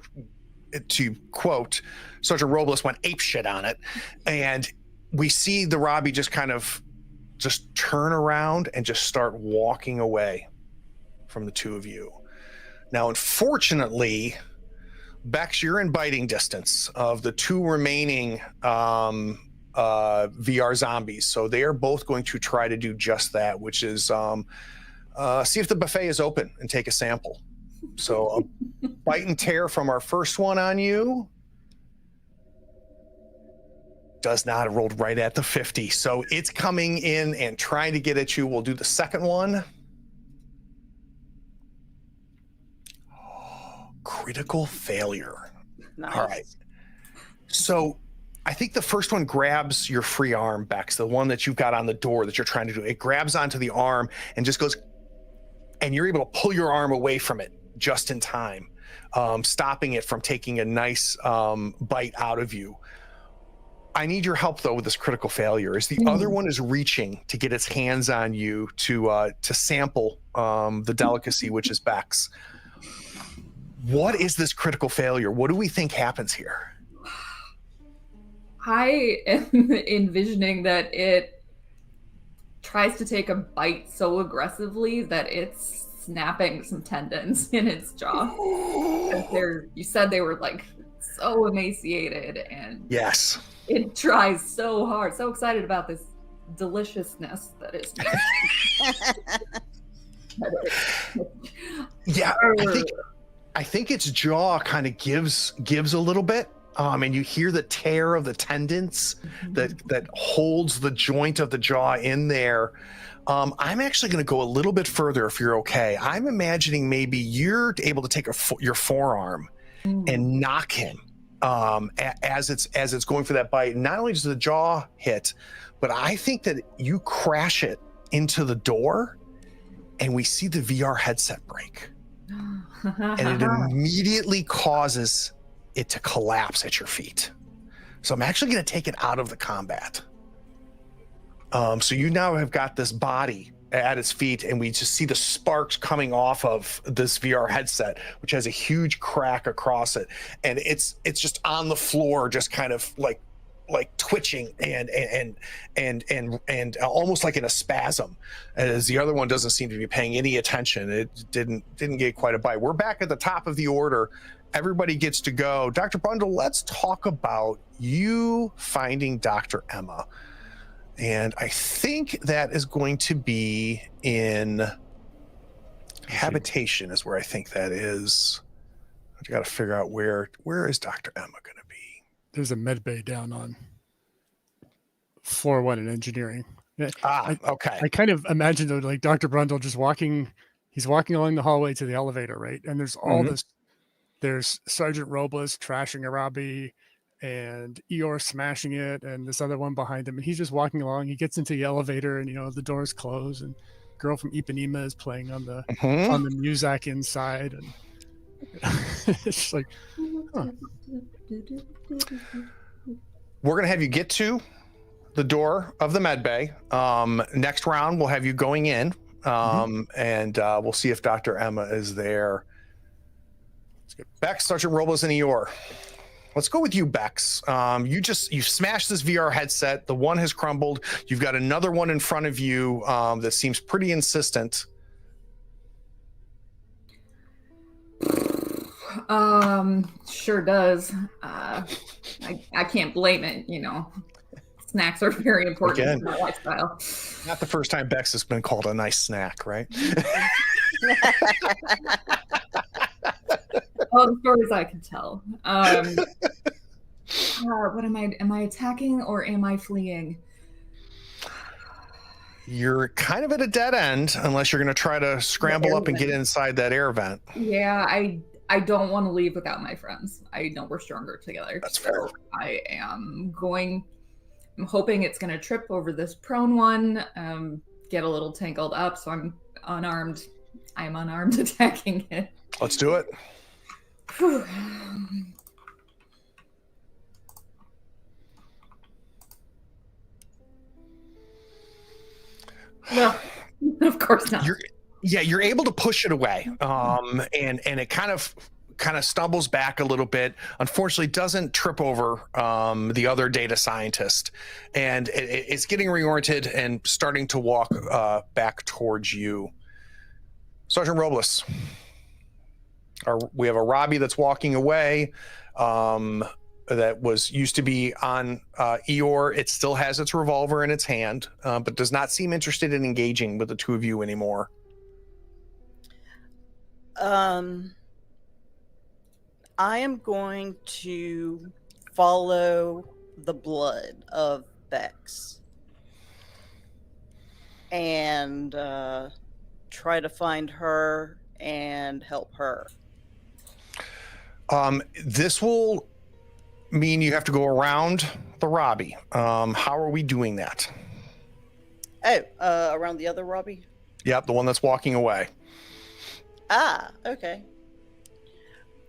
to quote, Sergeant Robles went apeshit on it. And we see the Robbie just kind of just turn around and just start walking away from the two of you. Now, unfortunately, Beex, you're in biting distance of the 2 remaining VR zombies. So they are both going to try to do just that, which is see if the buffet is open and take a sample. So a bite and tear from our first one on you does not, rolled right at the 50. So it's coming in and trying to get at you. We'll do the second one. Critical failure. Nice. All right. So I think the first one grabs your free arm, Bex, the one that you've got on the door that you're trying to do. It grabs onto the arm and just goes, and you're able to pull your arm away from it just in time, stopping it from taking a nice bite out of you. I need your help, though, with this critical failure. As the other one is reaching to get its hands on you to sample the delicacy, which is Bex. What is this critical failure? What do we think happens here? I am envisioning that it tries to take a bite so aggressively that it's snapping some tendons in its jaw. You said they were like so emaciated, and Yes. it tries so hard, so excited about this deliciousness that is. Yeah, I think its jaw kind of gives a little bit, and you hear the tear of the tendons that holds the joint of the jaw in there. I'm actually going to go a little bit further, if you're okay. I'm imagining maybe you're able to take your forearm and knock him as it's going for that bite. Not only does the jaw hit, but I think that you crash it into the door, and we see the VR headset break. And it immediately causes it to collapse at your feet. So I'm actually going to take it out of the combat. So you now have got this body at its feet, and we just see the sparks coming off of this VR headset, which has a huge crack across it, and it's just on the floor, just kind of like twitching and almost like in a spasm, as the other one doesn't seem to be paying any attention. It didn't get quite a bite. We're back at the top of the order. Everybody gets to go. Dr. Brundle, let's talk about you finding Dr. Emma. And I think that is going to be in habitation is where I think that is. I got to figure out where is Dr. Emma going to be? There's a med bay down on floor 1 in engineering. Okay. I kind of imagine though, like Dr. Brundle just he's walking along the hallway to the elevator, right? And there's all this, there's Sergeant Robles trashing a Robbie and Eeyore smashing it, and this other one behind him. And he's just walking along. He gets into the elevator, and the doors close, and girl from Ipanema is playing on the music inside, and it's just like, huh. We're going to have you get to the door of the med bay. Next round, we'll have you going in, and we'll see if Dr. Emma is there. Bex, Sergeant Robles, and Eeyore. Let's go with you, Bex. You smashed this VR headset. The one has crumbled. You've got another one in front of you that seems pretty insistent. Sure does. I can't blame it, Snacks are very important in my lifestyle. Not the first time Bex has been called a nice snack, right? All the stories I can tell. What am I attacking or am I fleeing? You're kind of at a dead end unless you're going to try to scramble up and get inside that air vent. Yeah, I don't want to leave without my friends. I know we're stronger together. That's fair. I'm hoping it's going to trip over this prone one, get a little tangled up, so I'm unarmed. I'm unarmed attacking it. Let's do it. No, of course not. You're able to push it away, and it kind of stumbles back a little bit. Unfortunately, doesn't trip over the other data scientist, and it's getting reoriented and starting to walk back towards you. Sergeant Robles. We have a Robbie that's walking away that used to be on Eeyore. It still has its revolver in its hand, but does not seem interested in engaging with the two of you anymore. I am going to follow the blood of Bex and try to find her and help her. This will mean you have to go around the Robbie. How are we doing that? Oh, around the other Robbie? Yep, the one that's walking away. Ah, okay.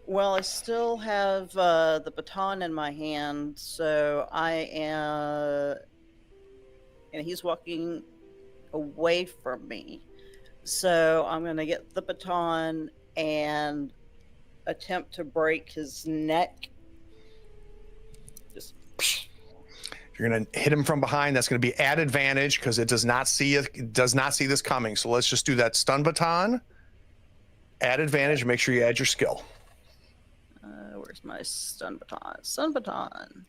Well, I still have the baton in my hand, so I am... And he's walking away from me. So I'm going to get the baton and attempt to break his neck. Just... You're going to hit him from behind. That's going to be at advantage because it does not see this coming. So let's just do that stun baton. Add advantage. Make sure you add your skill. Where's my stun baton? Stun baton.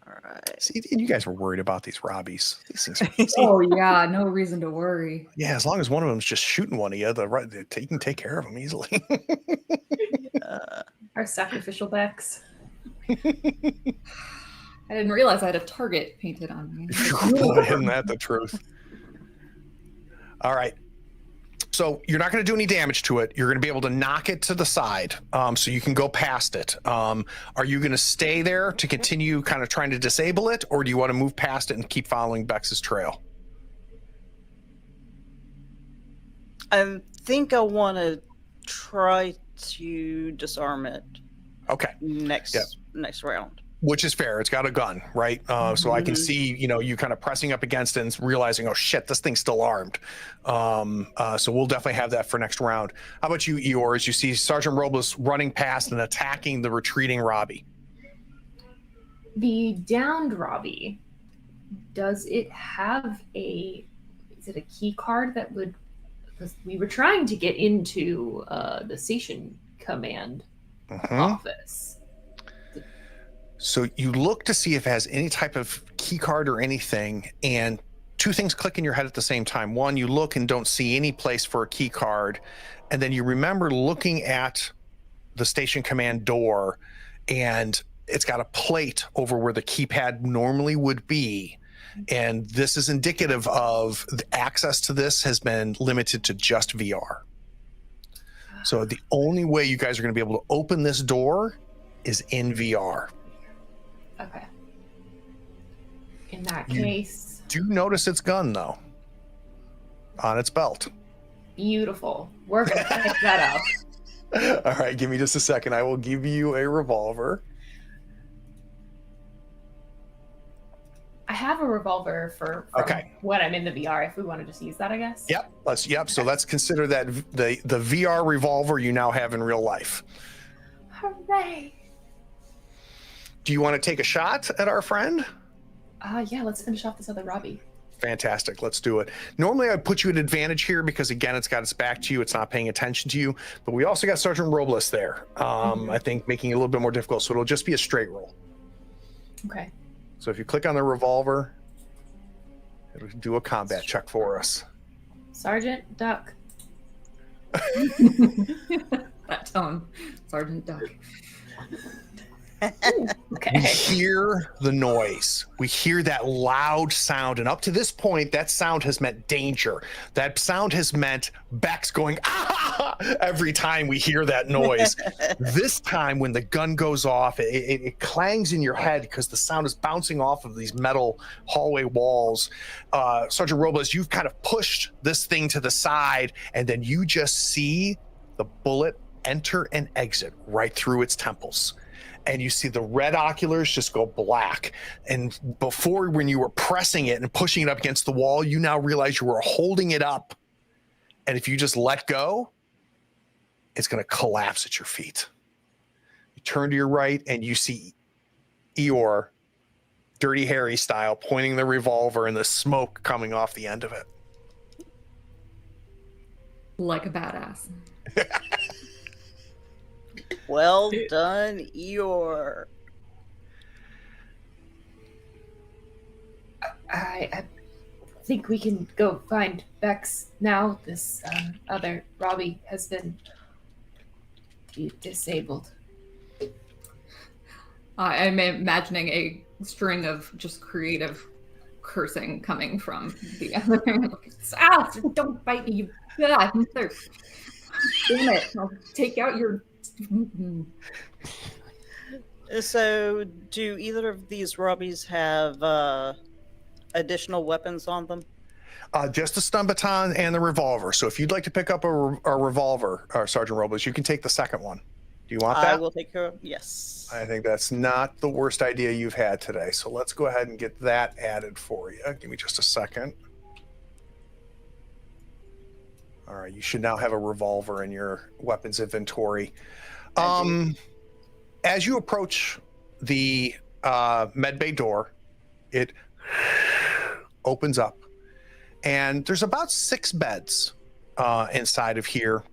All right. See, you guys were worried about these Robbies. These things are easy. Oh yeah, no reason to worry. Yeah, as long as one of them's just shooting one of you, you can take care of them easily. Our sacrificial Beex. I didn't realize I had a target painted on me. Boy, isn't that the truth? All right. So you're not going to do any damage to it. You're going to be able to knock it to the side, so you can go past it. Are you going to stay there to continue kind of trying to disable it, or do you want to move past it and keep following Bex's trail? I think I want to try to disarm it. Okay. Next round. Which is fair. It's got a gun, right? So I can see, you kind of pressing up against it and realizing, oh shit, this thing's still armed. So we'll definitely have that for next round. How about you, Eeyore, as you see Sergeant Robles running past and attacking the retreating Robbie? The downed Robbie, does it have is it a key card that would, because we were trying to get into the station command office. So you look to see if it has any type of key card or anything, and two things click in your head at the same time. One, you look and don't see any place for a key card, and then you remember looking at the station command door, and it's got a plate over where the keypad normally would be, and this is indicative of the access to this has been limited to just VR. So the only way you guys are going to be able to open this door is in VR. Okay. In that case... Do notice its gun, though, on its belt. Beautiful. We're going to pick that up. All right, give me just a second. I will give you a revolver. I have a revolver for when I'm in the VR, if we want to just use that, I guess. Yep. So let's consider that the VR revolver you now have in real life. Hooray. Do you want to take a shot at our friend? Yeah, let's finish off this other Robbie. Fantastic. Let's do it. Normally, I'd put you at advantage here because, again, it's got its back to you. It's not paying attention to you. But we also got Sergeant Robles there, I think, making it a little bit more difficult. So it'll just be a straight roll. Okay. So if you click on the revolver, it'll do a combat check for us. Sergeant Duck. That tone. Sergeant Duck. Okay. We hear the noise. We hear that loud sound. And up to this point, that sound has meant danger. That sound has meant Bex going, ah, every time we hear that noise. This time, when the gun goes off, it clangs in your head because the sound is bouncing off of these metal hallway walls. Sergeant Robles, you've kind of pushed this thing to the side, and then you just see the bullet enter and exit right through its temples. And you see the red oculars just go black. And before, when you were pressing it and pushing it up against the wall, you now realize you were holding it up. And if you just let go, it's going to collapse at your feet. You turn to your right and you see Eeyore, Dirty Harry style, pointing the revolver and the smoke coming off the end of it. Like a badass. Well done, Eeyore. I think we can go find Bex now. This other Robbie has been disabled. I'm imagining a string of just creative cursing coming from the other. Don't bite me, you Yeah, damn it. I'll take out your... So, do either of these Robbies have additional weapons on them? Just the stun baton and the revolver. So if you'd like to pick up a revolver, Sergeant Robles, you can take the second one. Do you want that? I will take care of. Yes. I think that's not the worst idea you've had today. So let's go ahead and get that added for you. Give me just a second. All right, you should now have a revolver in your weapons inventory. As you approach the medbay door, it opens up, and there's about 6 beds inside of here.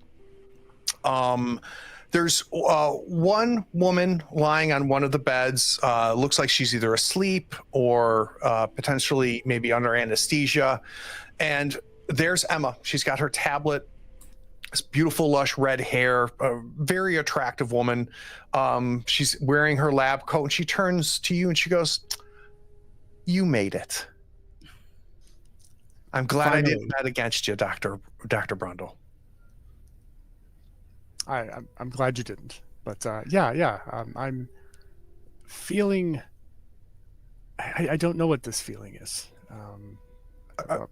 There's one woman lying on one of the beds. Looks like she's either asleep or potentially maybe under anesthesia. And there's Emma. She's got her tablet. This beautiful, lush red hair, a very attractive woman. She's wearing her lab coat, and she turns to you and she goes, "You made it. I'm glad I didn't bet against you, Dr. Brundle." I'm glad you didn't. But I'm feeling. I don't know what this feeling is.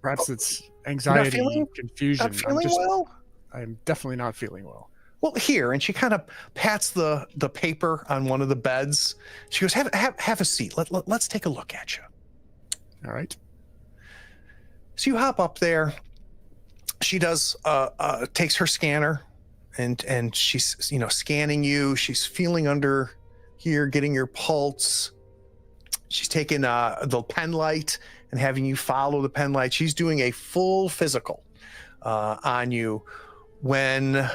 Perhaps it's anxiety, confusion. Not feeling well? I'm definitely not feeling well. Well, here, and she kind of pats the paper on one of the beds. She goes, have a seat. Let's take a look at you. All right. So you hop up there. She does takes her scanner, and she's scanning you. She's feeling under here, getting your pulse. She's taking the pen light and having you follow the pen light. She's doing a full physical on you when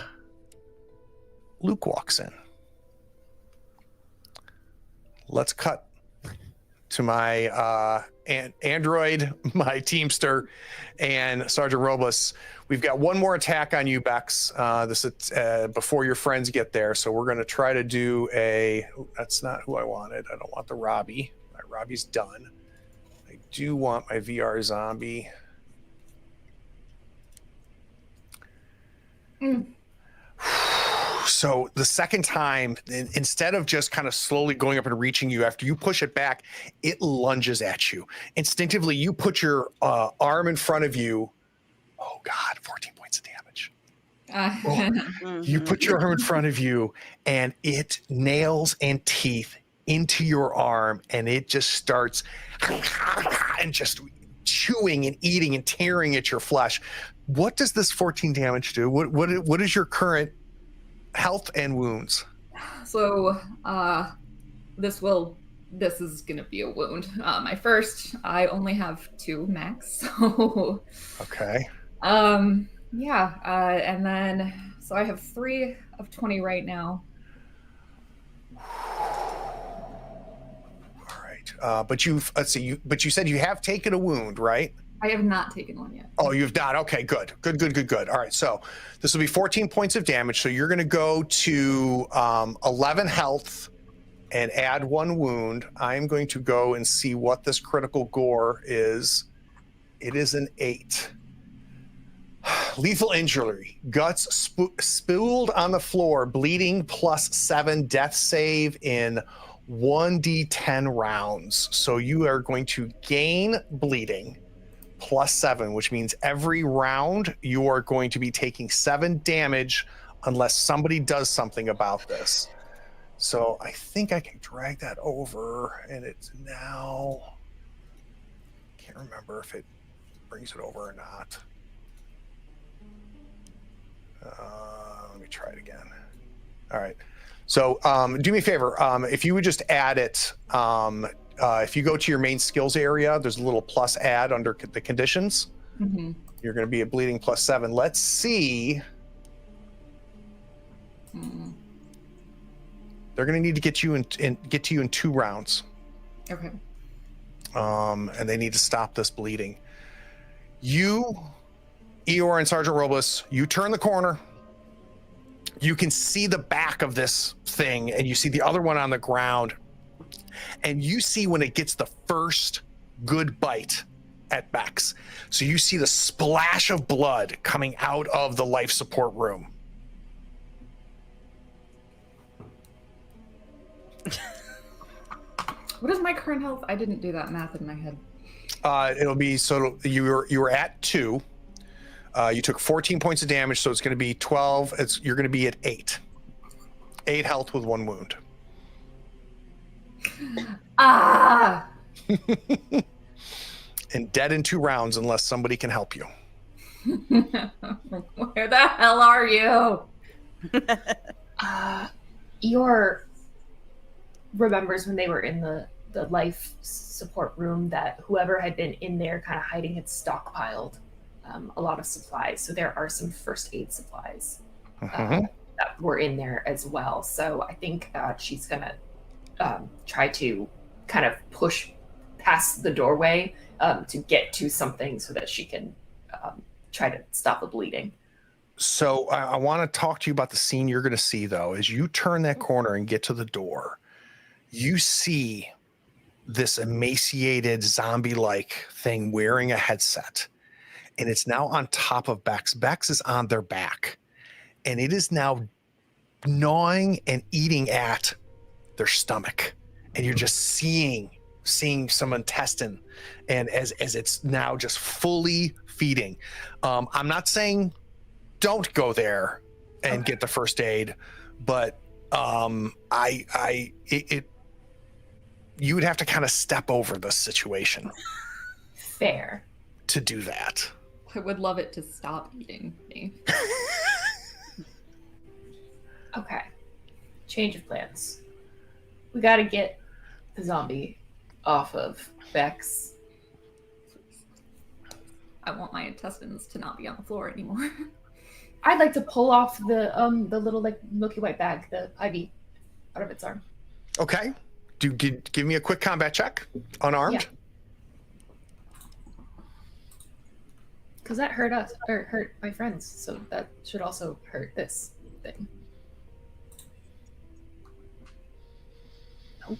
Luke walks in. Let's cut to my android, my Teamster, and Sergeant Robles. We've got one more attack on you, Beex. This is before your friends get there. So we're going to try to do that's not who I wanted. I don't want the Robbie. My Robbie's done. I do want my VR zombie. So the second time, instead of just kind of slowly going up and reaching you, after you push it back, it lunges at you. Instinctively, you put your arm in front of you. Oh God, 14 points of damage. You put your arm in front of you, and it nails and teeth into your arm, and it just starts and just chewing and eating and tearing at your flesh. What does this 14 damage do? What is your current health and wounds? So this is gonna be a wound. My first, I only have 2 max. So okay. And then so I have 3 of 20 right now. All right. But you said you have taken a wound, right? I have not taken one yet. Oh, you've not. Okay, good. All right, so this will be 14 points of damage. So you're going to go to 11 health and add 1 wound. I'm going to go and see what this critical gore is. It is an 8. Lethal injury. Guts spooled on the floor, bleeding +7, death save in 1d10 rounds. So you are going to gain bleeding +7, which means every round you are going to be taking 7 damage unless somebody does something about this. So I think I can drag that over, and it's now, can't remember if it brings it over or not. Let me try it again. All right. So do me a favor. If you would just add it, if you go to your main skills area, there's a little plus add under the conditions. Mm-hmm. You're going to be at bleeding +7. Let's see. Mm. They're going to need to get you get to you in 2 rounds. Okay. And they need to stop this bleeding. You, Eeyore, and Sergeant Robles, you turn the corner. You can see the back of this thing, and you see the other one on the ground. And you see when it gets the first good bite at Beex. So you see the splash of blood coming out of the life support room. What is my current health? I didn't do that math in my head. It'll be, so you were at 2. You took 14 points of damage, so it's going to be 12. You're going to be at 8. 8 health with 1 wound. Ah! And dead in 2 rounds unless somebody can help you. Where the hell are you? Eeyore remembers when they were in the life support room that whoever had been in there kind of hiding had stockpiled a lot of supplies. So there are some first aid supplies that were in there as well. So I think she's going to try to kind of push past the doorway to get to something so that she can try to stop the bleeding. So I want to talk to you about the scene you're going to see, though. As you turn that corner and get to the door, you see this emaciated zombie-like thing wearing a headset. And it's now on top of Beex. Beex is on their back. And it is now gnawing and eating at their stomach. And you're just seeing some intestine. And as it's now just fully feeding. I'm not saying don't go there and get the first aid, but you would have to kind of step over the situation. Fair. To do that. I would love it to stop eating me. Okay. Change of plans. We got to get the zombie off of Beex. I want my intestines to not be on the floor anymore. I'd like to pull off the little like milky white bag, the IV, out of its arm. Okay. Give me a quick combat check, unarmed. Yeah. Because that hurt us, or hurt my friends, so that should also hurt this thing. Nope.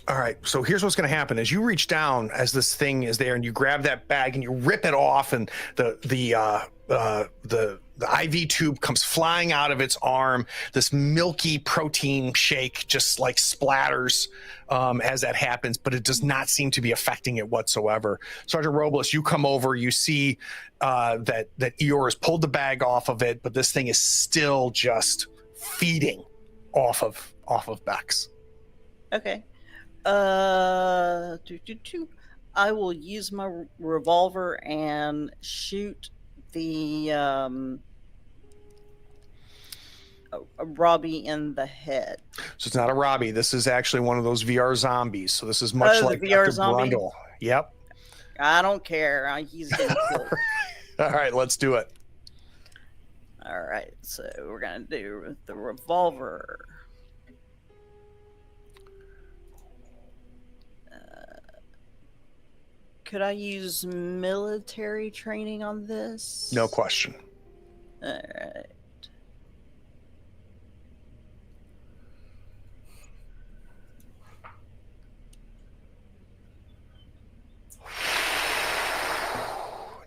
All right, so here's what's going to happen. As you reach down, as this thing is there, and you grab that bag and you rip it off, and the IV tube comes flying out of its arm. This milky protein shake just like splatters as that happens, but it does not seem to be affecting it whatsoever. Sergeant Robles, you come over, you see that Eeyore has pulled the bag off of it, but this thing is still just feeding off of Beex. Okay. I will use my revolver and shoot the Robbie in the head. So it's not a Robbie. This is actually one of those VR zombies. So this is much like VR Dr. zombie? Brundle. Yep. I don't care. He's getting killed. All right, let's do it. All right, so we're gonna do the revolver. Could I use military training on this? No question. All right.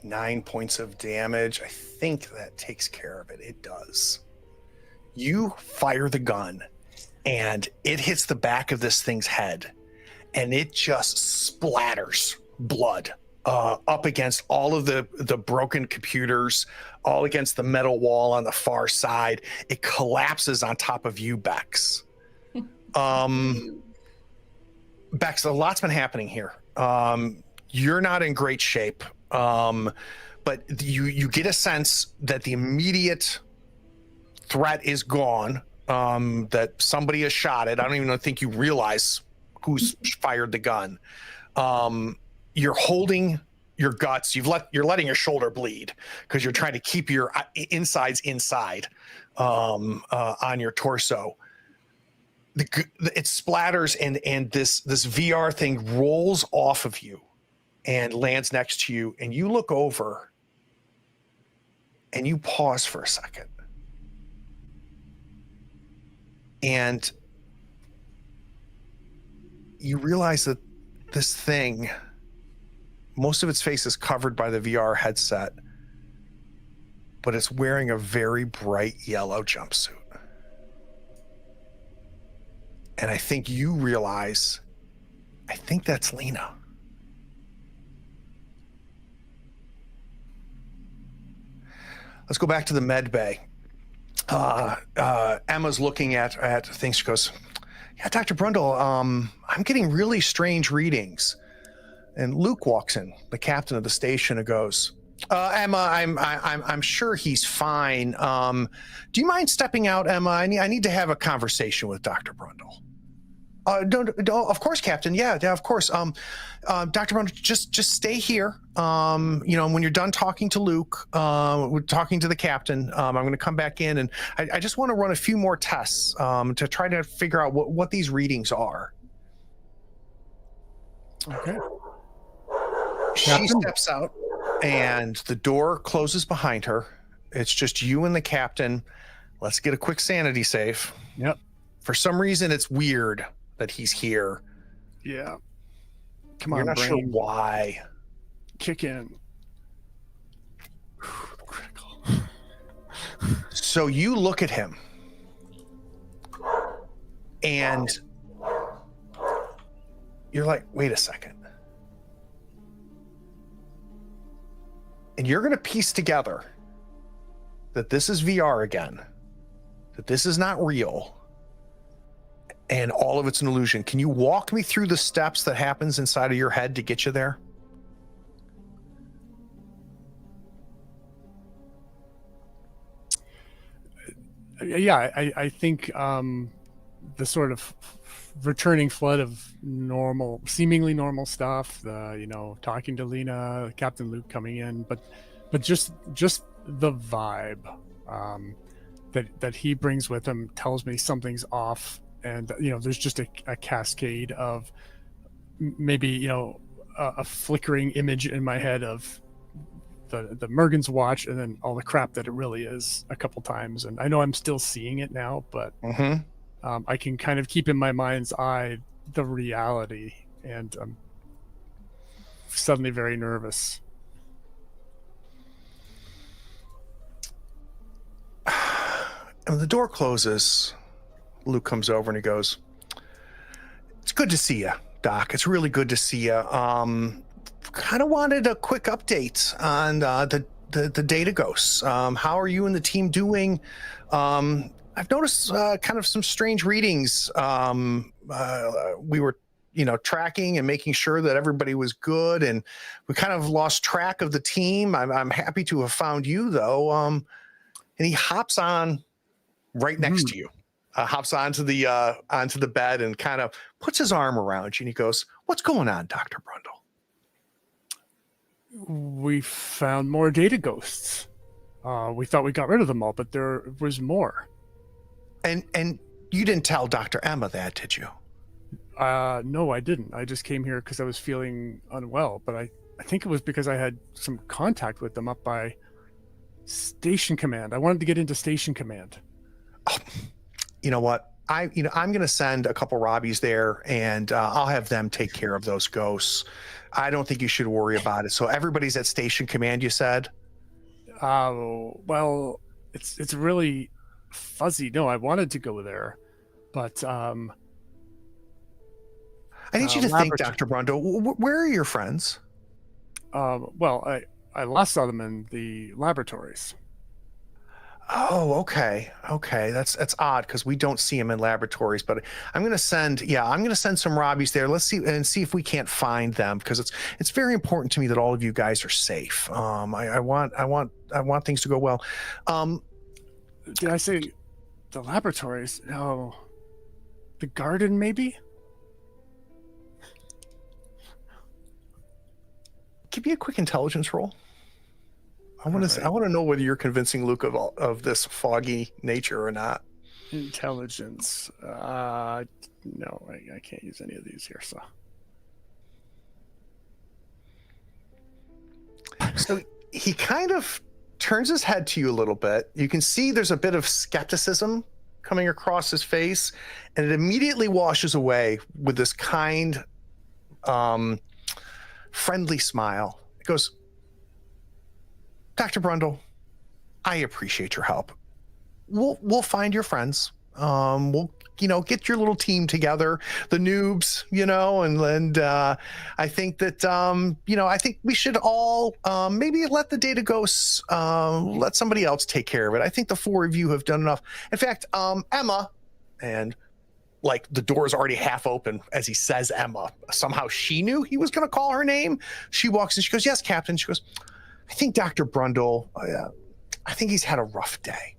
Nine points of damage. I think that takes care of it. It does. You fire the gun, and it hits the back of this thing's head, and it just splatters blood up against all of the broken computers, all against the metal wall on the far side. It collapses on top of you, Beex. Beex, a lot's been happening here. You're not in great shape. But you get a sense that the immediate threat is gone, that somebody has shot it. I don't even think you realize who's fired the gun. You're holding your guts. You're letting your shoulder bleed because you're trying to keep your insides inside on your torso. It splatters and this VR thing rolls off of you and lands next to you, and you look over and you pause for a second. And you realize that this thing Most of its face is covered by the VR headset, but it's wearing a very bright yellow jumpsuit. And I think you realize, I think that's Lena. Let's go back to the med bay. Emma's looking at things. She goes, yeah, Dr. Brundle, I'm getting really strange readings. And Luke walks in, the captain of the station, and goes, Emma, I'm sure he's fine. Do you mind stepping out, Emma? I need to have a conversation with Dr. Brundle. Of course, Captain. Yeah, of course. Dr. Brundle, just stay here. When you're done talking to Luke, we're talking to the captain. I'm going to come back in, and I just want to run a few more tests to try to figure out what these readings are. Okay. She steps out, and the door closes behind her. It's just you and the captain. Let's get a quick sanity save. Yep. For some reason, it's weird that he's here. Yeah. Come You're on, not brain. sure why. Kick in. Critical. So you look at him, and you're like, wait a second. And you're going to piece together that this is VR again, that this is not real, and all of it's an illusion. Can you walk me through the steps that happens inside of your head to get you there? Yeah, I think the sort of returning flood of seemingly normal stuff, talking to Lena, Captain Luke coming in, but just the vibe that he brings with him tells me something's off. And there's just a cascade of maybe a flickering image in my head of the Mergen's watch, and then all the crap that it really is a couple times. And I know I'm still seeing it now, but I can kind of keep in my mind's eye the reality, and I'm suddenly very nervous. And the door closes. Luke comes over and he goes, it's good to see you, Doc. It's really good to see you. Kind of wanted a quick update on the data ghosts. How are you and the team doing? I've noticed kind of some strange readings. We were, tracking and making sure that everybody was good, and we kind of lost track of the team. I'm happy to have found you, though. And he hops on right next to you. Hops onto the bed and kind of puts his arm around you, and he goes, what's going on, Dr. Brundle? We found more data ghosts. We thought we got rid of them all, but there was more. And you didn't tell Dr. Emma that, did you? No, I didn't. I just came here because I was feeling unwell, but I think it was because I had some contact with them up by Station Command. I wanted to get into Station Command. Oh, you know what? I'm going to send a couple Robbies there, and I'll have them take care of those ghosts. I don't think you should worry about it. So everybody's at Station Command, you said? Well, it's really fuzzy. No, I wanted to go there, but I need you to think, Dr. Brundle. Where are your friends? Well, I last saw them in the laboratories. Oh, okay. That's odd because we don't see them in laboratories, but I'm going to send some Robbies there. Let's see if we can't find them, because it's very important to me that all of you guys are safe. I want things to go well. Did I say the laboratories? No, the garden maybe? Give me a quick intelligence roll. I want to know whether you're convincing Luke of this foggy nature or not. Intelligence. No, I can't use any of these here. So he kind of turns his head to you a little bit. You can see there's a bit of skepticism coming across his face, and it immediately washes away with this kind, friendly smile. It goes, Dr. Brundle, I appreciate your help. We'll find your friends. We'll get your little team together, the noobs, and I think that I think we should all maybe let the data ghosts let somebody else take care of it. I think the four of you have done enough. In fact, Emma, and like the door is already half open as he says Emma. Somehow she knew he was going to call her name. She walks in. She goes, "Yes, Captain." She goes, "I think Dr. Brundle. I think he's had a rough day.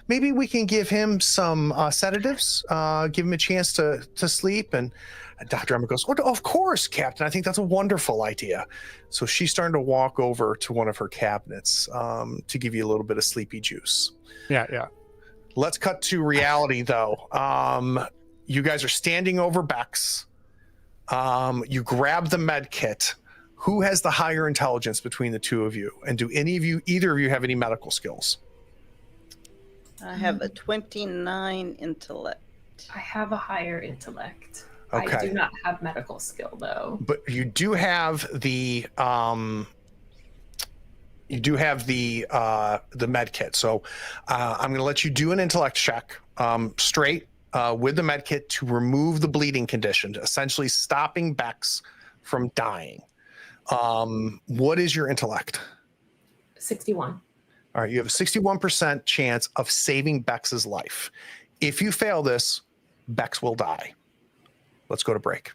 Maybe we can give him some sedatives, give him a chance to sleep." And Dr. Emma goes, "Oh, of course, Captain. I think that's a wonderful idea." So she's starting to walk over to one of her cabinets to give you a little bit of sleepy juice. Yeah. Let's cut to reality, though. You guys are standing over Beex. You grab the med kit. Who has the higher intelligence between the two of you? And do either of you have any medical skills? I have a 29 intellect. I have a higher intellect. Okay. I do not have medical skill though. But you do have the med kit. So I'm going to let you do an intellect check straight with the med kit to remove the bleeding condition, essentially stopping Beex from dying. What is your intellect? 61. All right, you have a 61% chance of saving Bex's life. If you fail this, Beex will die. Let's go to break.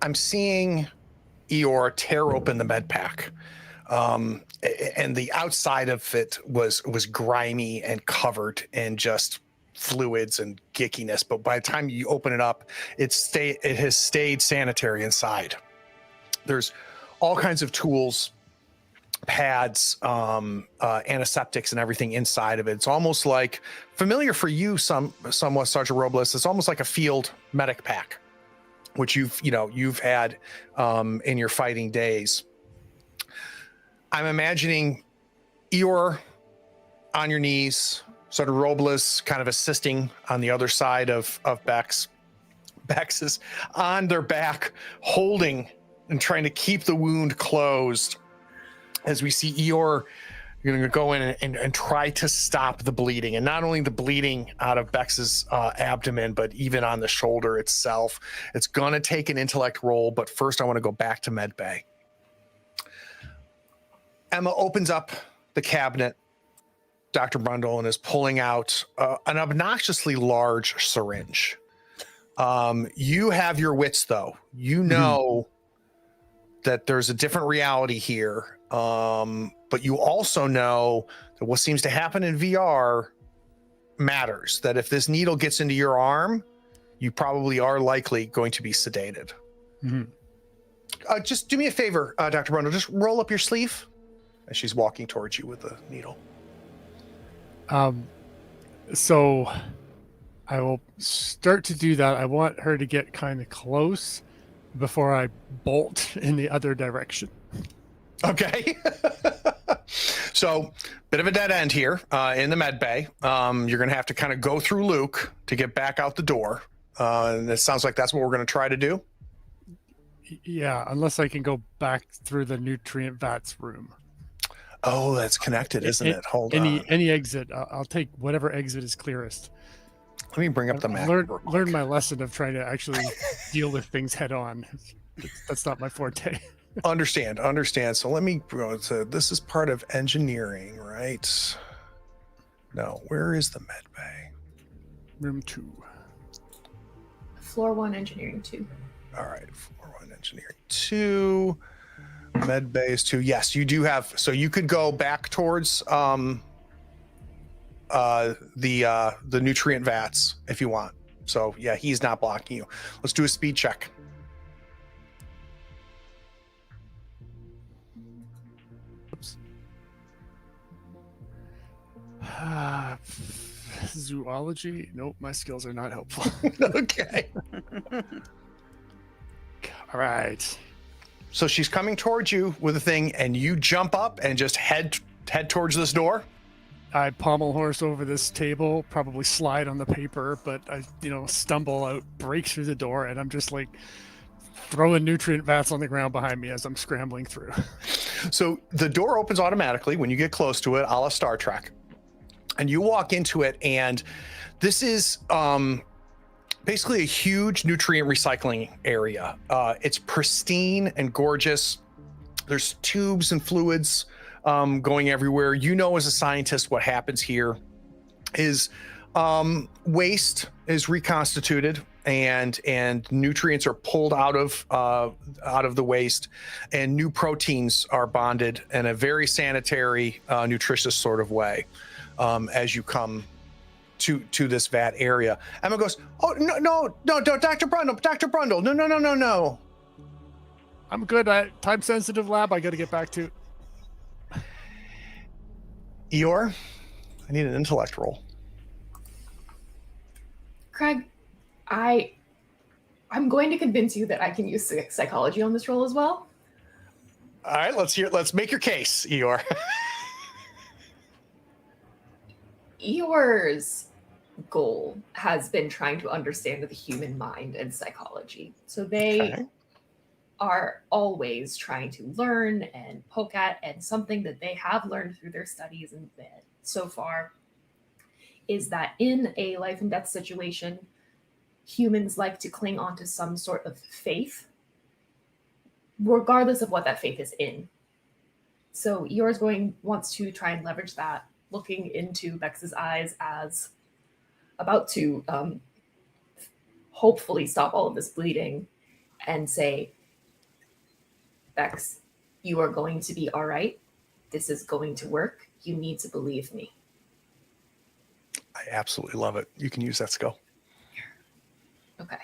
I'm seeing Eeyore tear open the med pack. And the outside of it was grimy and covered in just fluids and gickiness. But by the time you open it up, it has stayed sanitary inside. There's all kinds of tools, pads, antiseptics, and everything inside of it. It's almost like familiar for you, somewhat, Sergeant Robles. It's almost like a field medic pack, which you've had in your fighting days. I'm imagining Eeyore on your knees, sort of Robles kind of assisting on the other side of Beex. Beex is on their back, holding and trying to keep the wound closed. As we see Eeyore going to go in and try to stop the bleeding. And not only the bleeding out of Bex's abdomen, but even on the shoulder itself. It's going to take an intellect roll, but first I want to go back to Med Bay. Emma opens up the cabinet, Dr. Brundle, and is pulling out an obnoxiously large syringe. You have your wits, though. You know that there's a different reality here, but you also know that what seems to happen in VR matters, that if this needle gets into your arm, you probably are likely going to be sedated. Just do me a favor, Dr. Brundle, just roll up your sleeve. As she's walking towards you with the needle. So I will start to do that. I want her to get kind of close before I bolt in the other direction. Okay. So bit of a dead end here in the med bay. You're going to have to kind of go through Luke to get back out the door. And it sounds like that's what we're going to try to do. Yeah, unless I can go back through the nutrient vats room. Oh, that's connected, isn't it? Hold on. Any exit. I'll take whatever exit is clearest. Let me bring up the map. Learn my lesson of trying to actually deal with things head on. That's not my forte. Understand. So let me go to, this is part of engineering, right? No, where is the med bay? Room 2. Floor 1, engineering 2. All right, floor 1, engineering 2. Med bay is 2. Yes, you do have, so you could go back towards the nutrient vats if you want. So yeah, he's not blocking you. Let's do a speed check. Oops. Zoology? Nope, my skills are not helpful. Okay. All right. So she's coming towards you with a thing, and you jump up and just head towards this door. I pommel horse over this table, probably slide on the paper, but I, stumble out, break through the door, and I'm just like throwing nutrient vats on the ground behind me as I'm scrambling through. So the door opens automatically when you get close to it, a la Star Trek. And you walk into it, and this is basically a huge nutrient recycling area. It's pristine and gorgeous. There's tubes and fluids going everywhere. You know, as a scientist, what happens here is waste is reconstituted and nutrients are pulled out of the waste, and new proteins are bonded in a very sanitary, nutritious sort of way as you come to this vat area. Emma goes, "Oh, no, Dr. Brundle, no. I'm good at time-sensitive lab. I got to get back to. Eeyore, I need an intellect roll." Craig, I'm going to convince you that I can use psychology on this roll as well. All right, let's make your case, Eeyore. Eeyore's goal has been trying to understand the human mind and psychology. So they are always trying to learn and poke at, and something that they have learned through their studies and so far is that in a life and death situation, humans like to cling on to some sort of faith, regardless of what that faith is in. So Eeyore's wants to try and leverage that, looking into Bex's eyes as about to hopefully stop all of this bleeding and say, Bex, you are going to be all right. This is going to work. You need to believe me. I absolutely love it. You can use that skill. Okay.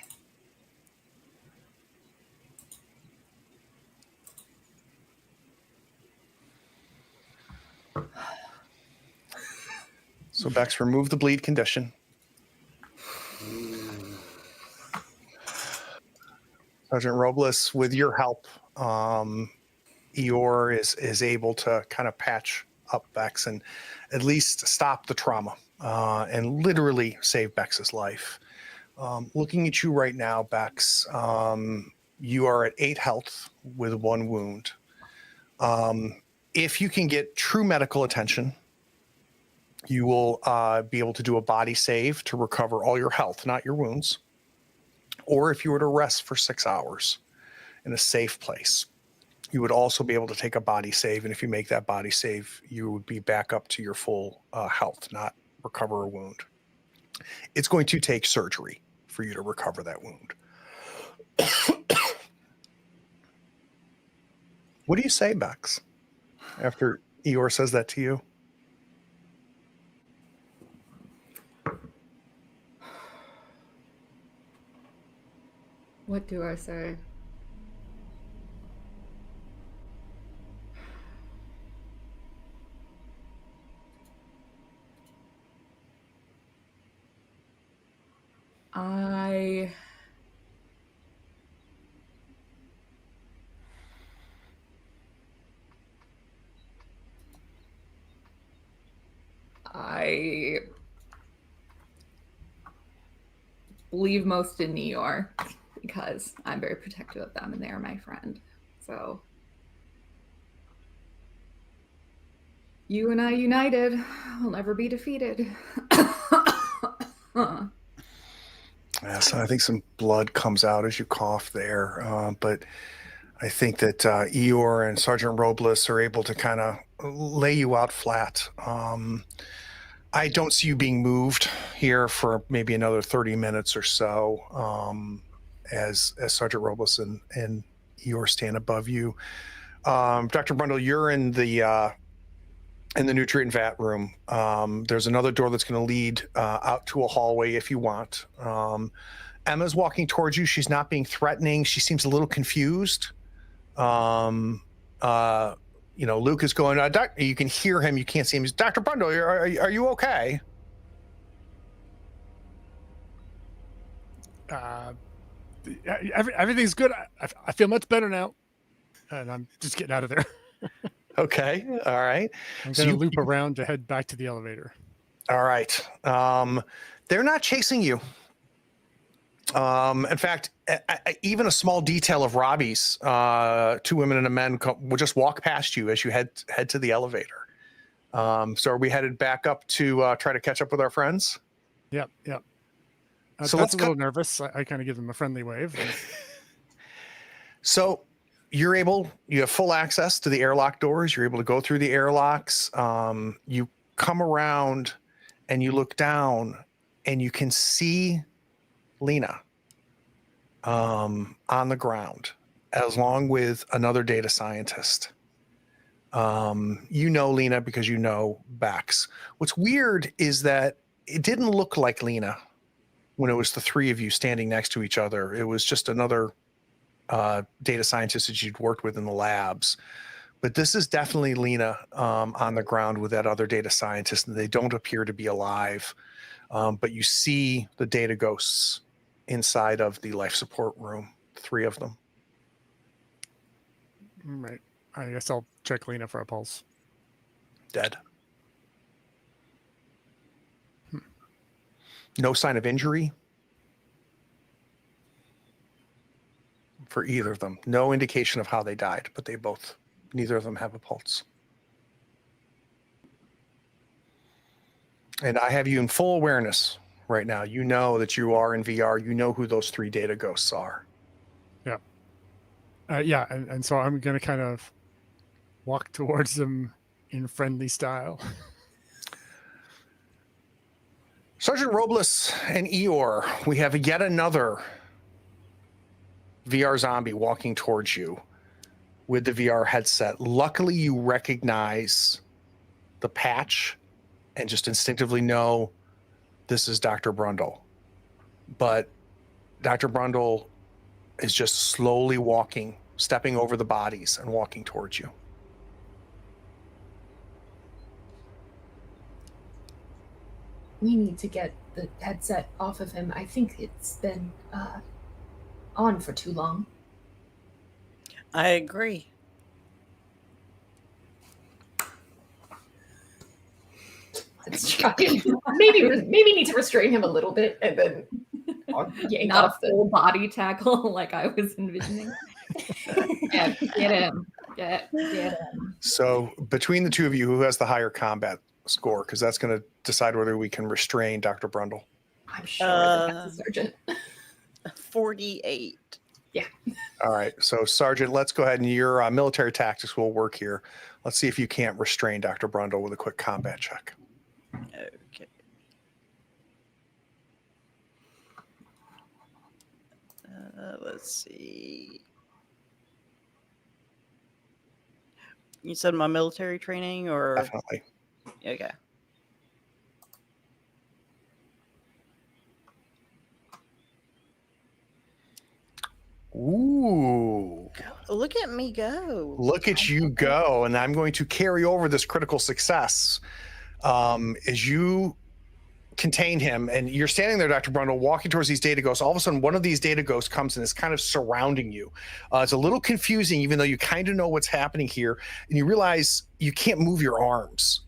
So Bex, remove the bleed condition. Sergeant Robles, with your help, Eeyore is able to kind of patch up Bex and at least stop the trauma and literally save Bex's life. Looking at you right now, Bex, you are at 8 health with 1 wound. If you can get true medical attention, you will be able to do a body save to recover all your health, not your wounds. Or if you were to rest for 6 hours in a safe place, you would also be able to take a body save. And if you make that body save, you would be back up to your full health, not recover a wound. It's going to take surgery for you to recover that wound. What do you say, Bex, after Eeyore says that to you? What do I say? I believe most in New York because I'm very protective of them and they are my friend. So you and I united will never be defeated. Yeah, so I think some blood comes out as you cough there, but I think that Eeyore and Sergeant Robles are able to kind of lay you out flat. I don't see you being moved here for maybe another 30 minutes or so, as Sergeant Robles and Eeyore stand above you. Dr. Brundle, you're in the nutrient vat room. There's another door that's going to lead out to a hallway if you want. Emma's walking towards you. She's not being threatening. She seems a little confused. Luke is going, you can hear him. You can't see him. He's, Dr. Brundle, are you okay? Everything's good. I feel much better now. And I'm just getting out of there. Okay. All right. I'm going to loop around to head back to the elevator. All right. They're not chasing you. In fact, even a small detail of Robbie's, 2 women and a man will just walk past you as you head to the elevator. So are we headed back up to try to catch up with our friends? Yep. So that's a little nervous. I kind of give them a friendly wave. So you have full access to the airlock doors. You're able to go through the airlocks. You come around and you look down and you can see Lena on the ground, along with another data scientist. You know Lena because you know Bex. What's weird is that it didn't look like Lena when it was the 3 of you standing next to each other. It was just another data scientist that you'd worked with in the labs. But this is definitely Lena on the ground with that other data scientist, and they don't appear to be alive. But you see the data ghosts inside of the life support room, 3 of them. Right. I guess I'll check Lena for a pulse. Dead. No sign of injury for either of them. No indication of how they died, but neither of them have a pulse. And I have you in full awareness right now. You know that you are in VR. You know who those 3 data ghosts are. Yeah. And so I'm going to kind of walk towards them in friendly style. Sergeant Robles and Eeyore, we have yet another VR zombie walking towards you. with the VR headset. Luckily, you recognize the patch and just instinctively know this is Dr. Brundle. But Dr. Brundle is just slowly walking, stepping over the bodies and walking towards you. We need to get the headset off of him. I think it's been on for too long. I agree. Let's try. maybe need to restrain him a little bit and then yank Not off a full body tackle like I was envisioning. Get him. Get him. So between the two of you, who has the higher combat score? Because that's going to decide whether we can restrain Dr. Brundle. I'm sure that's a sergeant. 48. All right. So, Sergeant, let's go ahead and your military tactics will work here. Let's see if you can't restrain Dr. Brundle with a quick combat check. Okay. Let's see. You said my military training or? Definitely. Okay. Ooh. Look at me go. Look at you go. And I'm going to carry over this critical success as you contain him. And you're standing there, Dr. Brundle, walking towards these data ghosts. All of a sudden, one of these data ghosts comes and is kind of surrounding you. It's a little confusing, even though you kind of know what's happening here. And you realize you can't move your arms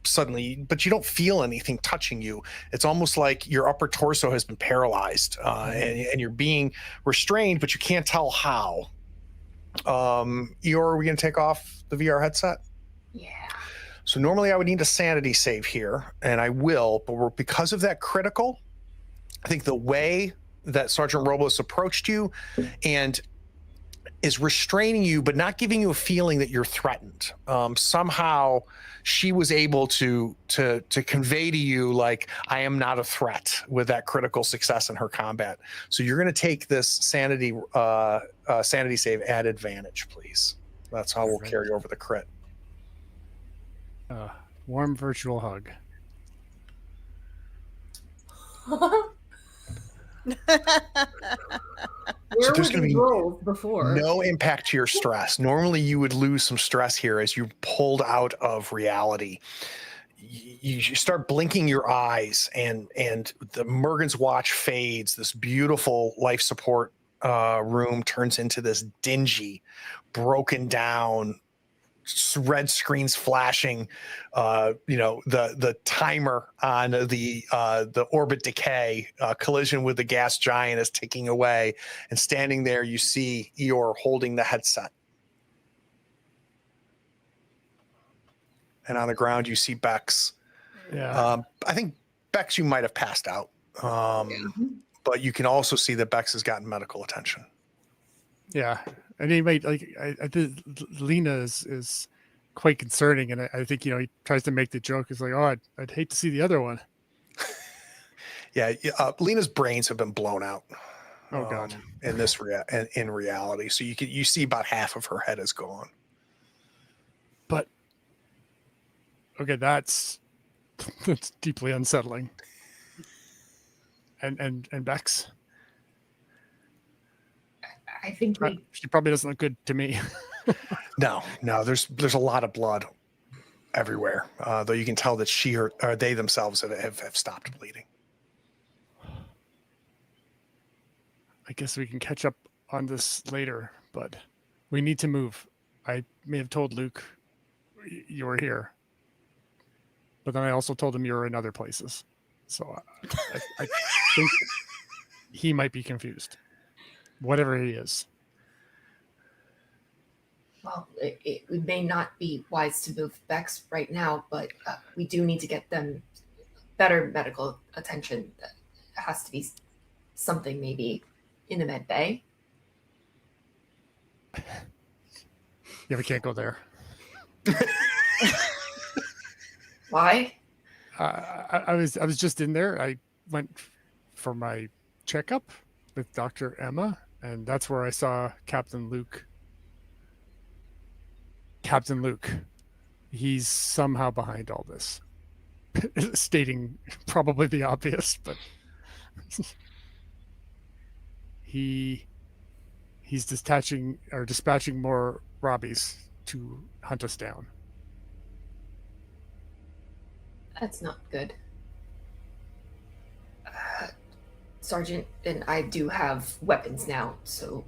suddenly, but you don't feel anything touching you. It's almost like your upper torso has been paralyzed and you're being restrained, but you can't tell how. Eeyore, are we going to take off the VR headset? Yeah. So normally I would need a sanity save here, and I will, but because of that critical, I think the way that Sergeant Robles approached you and is restraining you, but not giving you a feeling that you're threatened. Somehow she was able to convey to you, like, I am not a threat with that critical success in her combat. So you're going to take this sanity save at advantage, please. That's how we'll carry over the crit. Warm virtual hug. Where there's were gonna the be rolls before? No impact to your stress. Normally you would lose some stress here as you pulled out of reality. You start blinking your eyes and the Mergen's watch fades. This beautiful life support room turns into this dingy, broken down, red screens flashing. The timer on the orbit decay collision with the gas giant is ticking away, and standing there you see Eeyore holding the headset, and on the ground you see Beex. I think Beex, you might have passed out, but you can also see that Beex has gotten medical attention. Yeah, and he might I think Lena is quite concerning, and I think he tries to make the joke. It's like, oh, I'd hate to see the other one. Yeah, Lena's brains have been blown out. Oh God! In this in reality, so you see about half of her head is gone. But okay, that's deeply unsettling. And Bex. I think she probably doesn't look good to me. No, there's a lot of blood everywhere, though you can tell that she or they themselves have stopped bleeding. I guess we can catch up on this later, but we need to move. I may have told Luke you were here, but then I also told him you were in other places. So I think he might be confused, whatever he is. Well, it may not be wise to move Bex right now, but we do need to get them better medical attention. That has to be something maybe in the med bay. Yeah, we can't go there. Why? I was just in there. I went for my checkup with Dr. Emma, and that's where I saw Captain Luke Captain Luke. He's somehow behind all this. Stating probably the obvious, but he's dispatching more Robbies to hunt us down. That's not good. Sergeant and I do have weapons now, so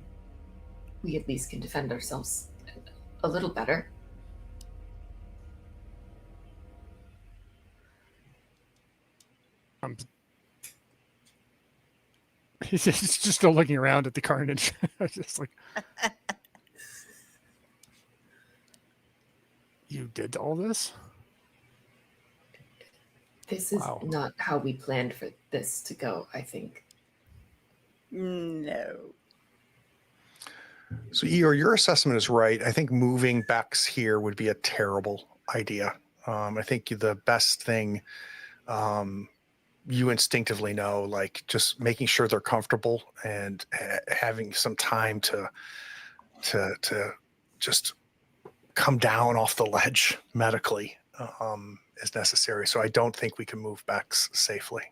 we at least can defend ourselves a little better. He's just still looking around at the carnage. Just like, you did all this? This is Wow. not how we planned for this to go, I think. No. So, Eeyore, your assessment is right. I think moving Beex here would be a terrible idea. I think the best thing, you instinctively know, like just making sure they're comfortable and having some time to just come down off the ledge medically is necessary. So I don't think we can move Beex safely.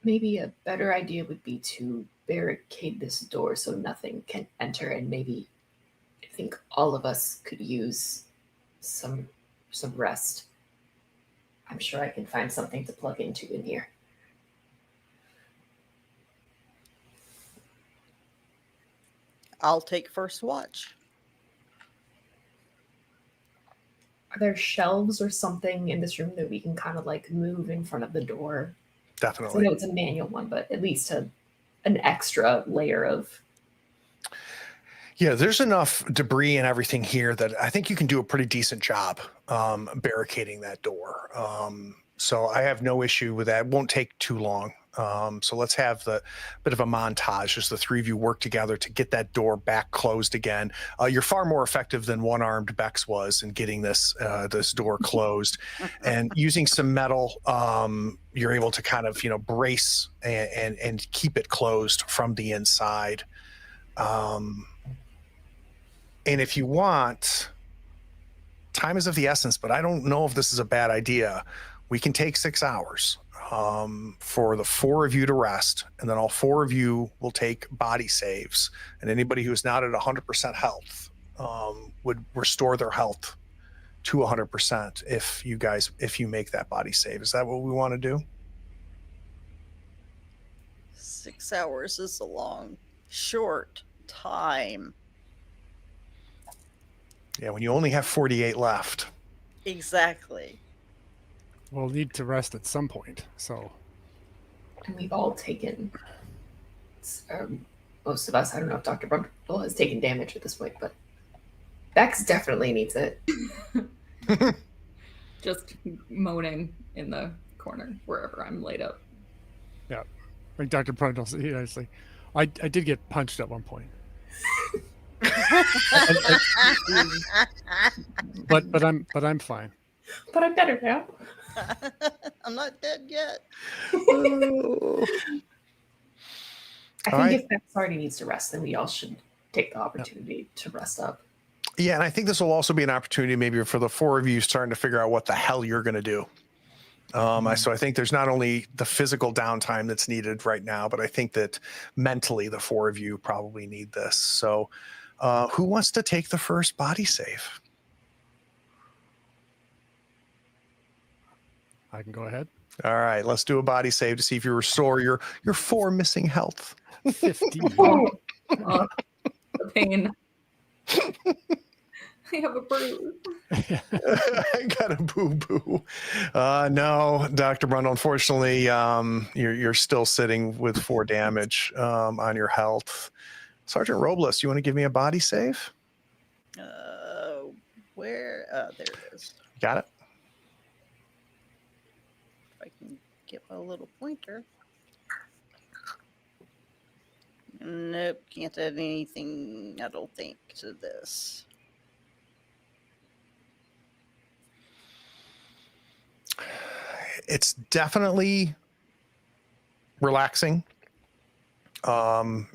Maybe a better idea would be to barricade this door so nothing can enter, and maybe I think all of us could use some rest. I'm sure I can find something to plug into in here. I'll take first watch. Are there shelves or something in this room that we can kind of like move in front of the door? So I Definitely. know it's a manual one, but at least an extra layer of. Yeah, there's enough debris and everything here that I think you can do a pretty decent job barricading that door. So I have no issue with that. It won't take too long. So let's have the bit of a montage as the three of you work together to get that door back closed again. You're far more effective than one-armed Beex was in getting this door closed. And using some metal, you're able to kind of brace and keep it closed from the inside. And if you want, time is of the essence, but I don't know if this is a bad idea. We can take 6 hours for the 4 of you to rest, and then all 4 of you will take body saves. And anybody who is not at 100% health would restore their health to 100% if you make that body save. Is that what we want to do? 6 hours is a short time. Yeah, when you only have 48 left. Exactly. We'll need to rest at some point. So, And we've all taken, most of us, I don't know if Dr. Brundle has taken damage at this point, but Beex definitely needs it. Just moaning in the corner wherever I'm laid up. yeah, like Dr. Brundle, it's like, I did get punched at one point. But I'm fine. But I'm better now. I'm not dead yet. I think All right. if Beex already needs to rest, then we all should take the opportunity to rest up. Yeah, and I think this will also be an opportunity maybe for the 4 of you starting to figure out what the hell you're going to do. So I think there's not only the physical downtime that's needed right now, but I think that mentally the 4 of you probably need this. So who wants to take the first body save? I can go ahead. All right, let's do a body save to see if you restore your 4 missing health. 50. Oh, the pain. I have a bruise. I got a boo-boo. No, Dr. Brundle, unfortunately, you're still sitting with 4 damage on your health. Sergeant Robles, you want to give me a body save? Where? There it is. Got it? If I can get my little pointer. Nope, can't add anything, I don't think, to this. It's definitely relaxing.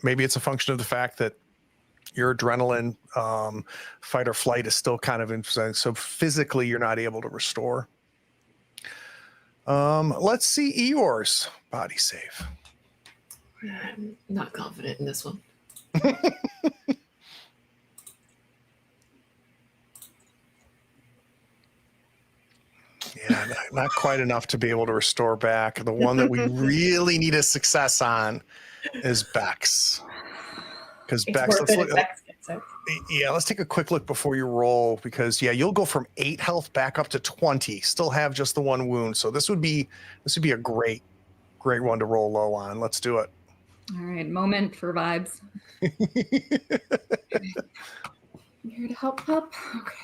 Maybe it's a function of the fact that your adrenaline, fight or flight is still kind of interesting. So physically, you're not able to restore. Let's see Eeyore's body save. I'm not confident in this one. Yeah, not quite enough to be able to restore back. The one that we really need a success on is Beex. Because It's Beex, worth it if Bex gets out. yeah, let's take a quick look before you roll, because yeah, you'll go from 8 health back up to 20. Still have just the 1 wound, so this would be a great one to roll low on. Let's do it. All right, moment for vibes. I'm here to help, pup. Okay.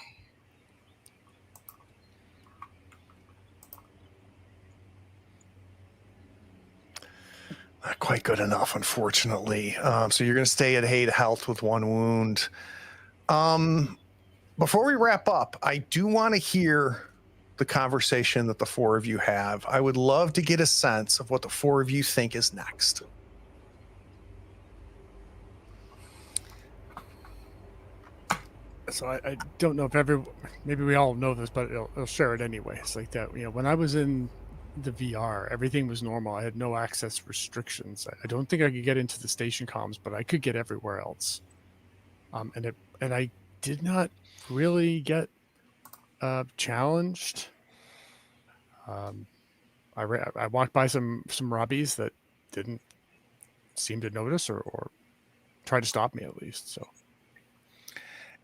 Not quite good enough, unfortunately. So you're going to stay at 8 health with 1 wound. Before we wrap up, I do want to hear the conversation that the 4 of you have. I would love to get a sense of what the 4 of you think is next. So I don't know if maybe we all know this, but I'll share it anyway. It's like that. When I was in the VR, everything was normal. I had no access restrictions. I don't think I could get into the station comms, but I could get everywhere else. And I did not really get challenged. I walked by some Robbies that didn't seem to notice or try to stop me at least. So.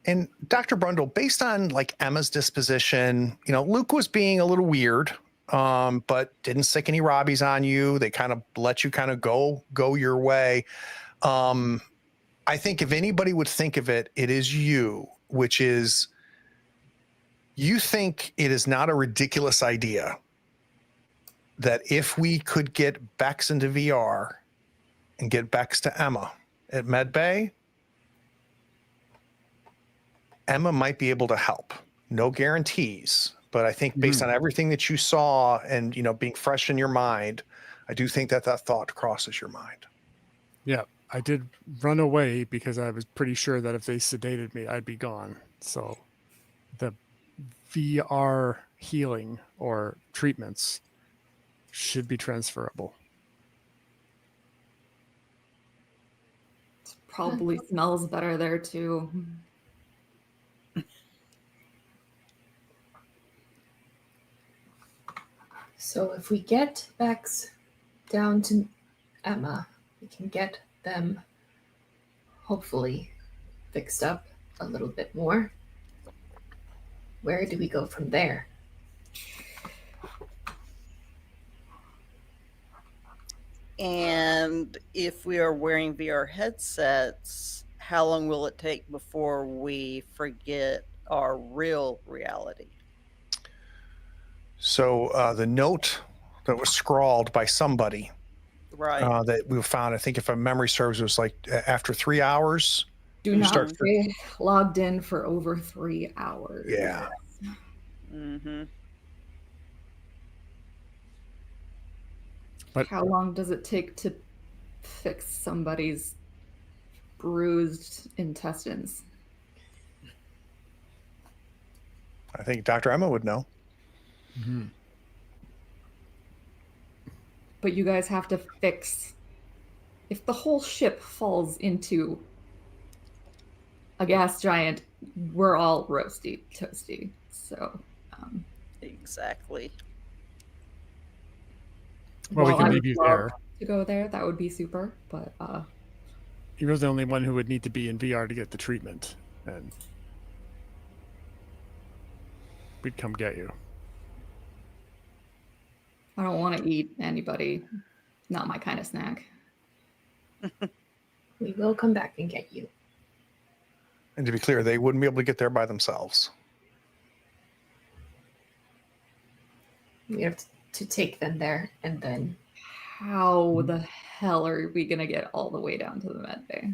And Dr. Brundle, based on like Emma's disposition, Luke was being a little weird, but didn't sick any Robbies on you. They kind of let you kind of go your way. I think if anybody would think of it, it is you, which is you think it is not a ridiculous idea that if we could get Bex into VR and get Bex to Emma at Medbay, Emma might be able to help. No guarantees, but I think based on everything that you saw and, being fresh in your mind, I do think that thought crosses your mind. Yeah, I did run away because I was pretty sure that if they sedated me, I'd be gone. So the VR healing or treatments should be transferable. Probably smells better there too. So if we get Bex down to Emma, we can get them hopefully fixed up a little bit more. Where do we go from there? And if we are wearing VR headsets, how long will it take before we forget our real reality? So the note that was scrawled by somebody Right. that we found, I think if my memory serves, it was like after 3 hours. Do not stay logged in for over 3 hours. Yeah. Mm-hmm. But how long does it take to fix somebody's bruised intestines? I think Dr. Emma would know. Mm-hmm. But you guys have to fix. If the whole ship falls into a gas giant, we're all roasty, toasty. So, Exactly. Well, we can leave you there. To go there, that would be super. But he was the only one who would need to be in VR to get the treatment, and we'd come get you. I don't want to eat anybody. Not my kind of snack. We will come back and get you. And to be clear, they wouldn't be able to get there by themselves. We have to take them there and then. How the hell are we going to get all the way down to the med bay?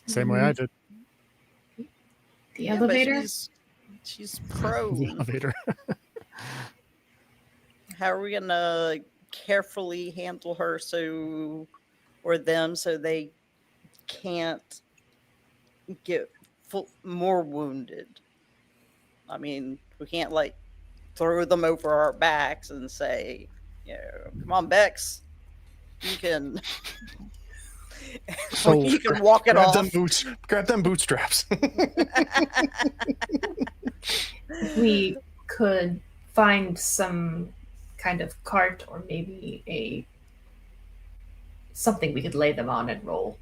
Same way I did. The elevator? She's pro. The elevator. How are we gonna carefully handle her or them so they can't get more wounded. I mean, we can't like throw them over our backs and say, come on, Beex, you can So you can walk it grab off. Grab them bootstraps. We could find some kind of cart or maybe something we could lay them on and roll.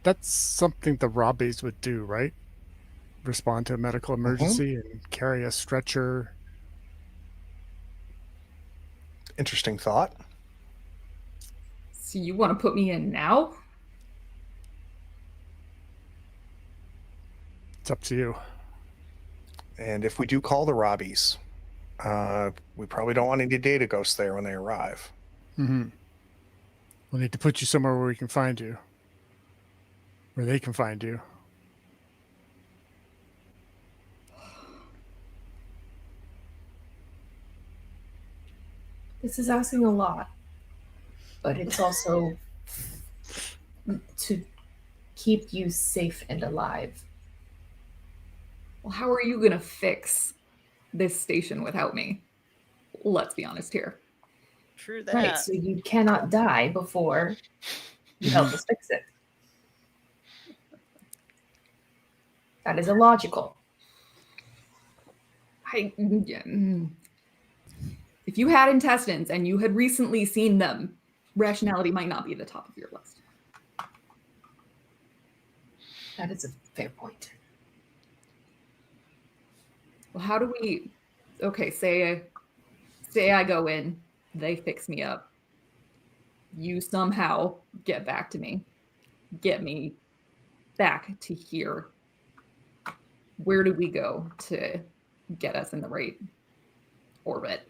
that's something the Robbies would do, right? Respond to a medical emergency and carry a stretcher. Interesting thought. So you want to put me in now? It's up to you. And if we do call the Robbies, we probably don't want any data ghosts there when they arrive. Mm-hmm. We'll need to put you somewhere where we can find you. Where they can find you. This is asking a lot, but it's also to keep you safe and alive. Well, how are you going to fix this station without me? Let's be honest here. True that. Right, so you cannot die before you help us fix it. That is illogical. If you had intestines and you had recently seen them, rationality might not be at the top of your list. That is a fair point. Well, how do we... Okay, say I go in, they fix me up. You somehow get back to me. Get me back to here. Where do we go to get us in the right orbit?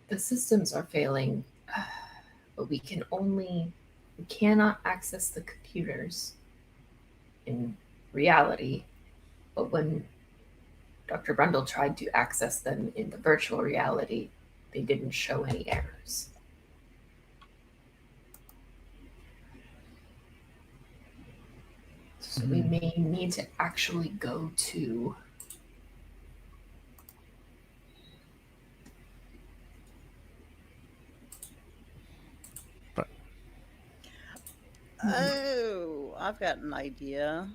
The systems are failing, but we cannot access the computers in reality. But when Dr. Brundle tried to access them in the virtual reality, they didn't show any errors. So we may need to actually go to Oh, I've got an idea.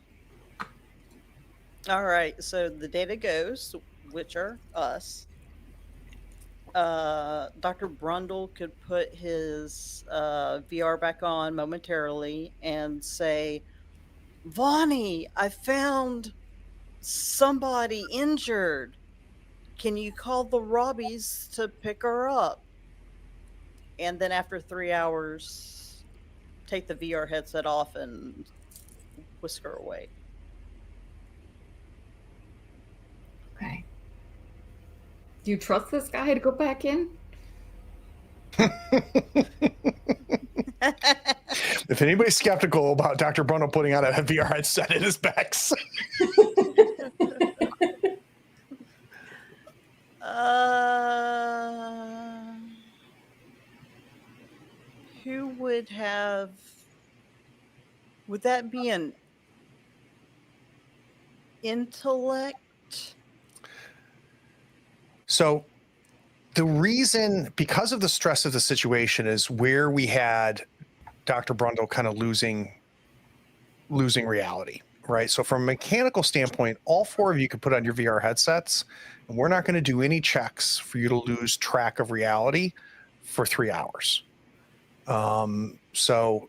All right, so the data ghosts, which are us, Dr. Brundle could put his VR back on momentarily and say, Vonnie, I found somebody injured. Can you call the Robbies to pick her up? And then after 3 hours, take the VR headset off and whisk her away. Okay. Do you trust this guy to go back in? If anybody's skeptical about Dr. Brundle putting on a VR headset, it is Beex. Who would have... Would that be an intellect? So the reason, because of the stress of the situation, is where we had Dr. Brundle kind of losing reality, right? So from a mechanical standpoint, all four of you could put on your VR headsets, and we're not going to do any checks for you to lose track of reality for 3 hours. So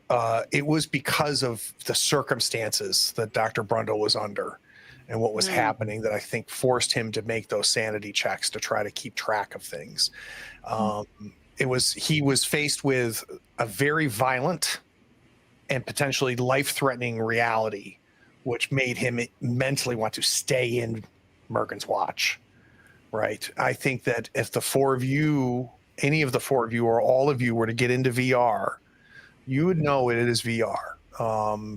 it was because of the circumstances that Dr. Brundle was under and what was happening that I think forced him to make those sanity checks to try to keep track of things. He was faced with a very violent and potentially life-threatening reality, which made him mentally want to stay in Mergen's watch, right? I think that if the four of you, any of the four of you or all of you were to get into VR, you would know it is VR.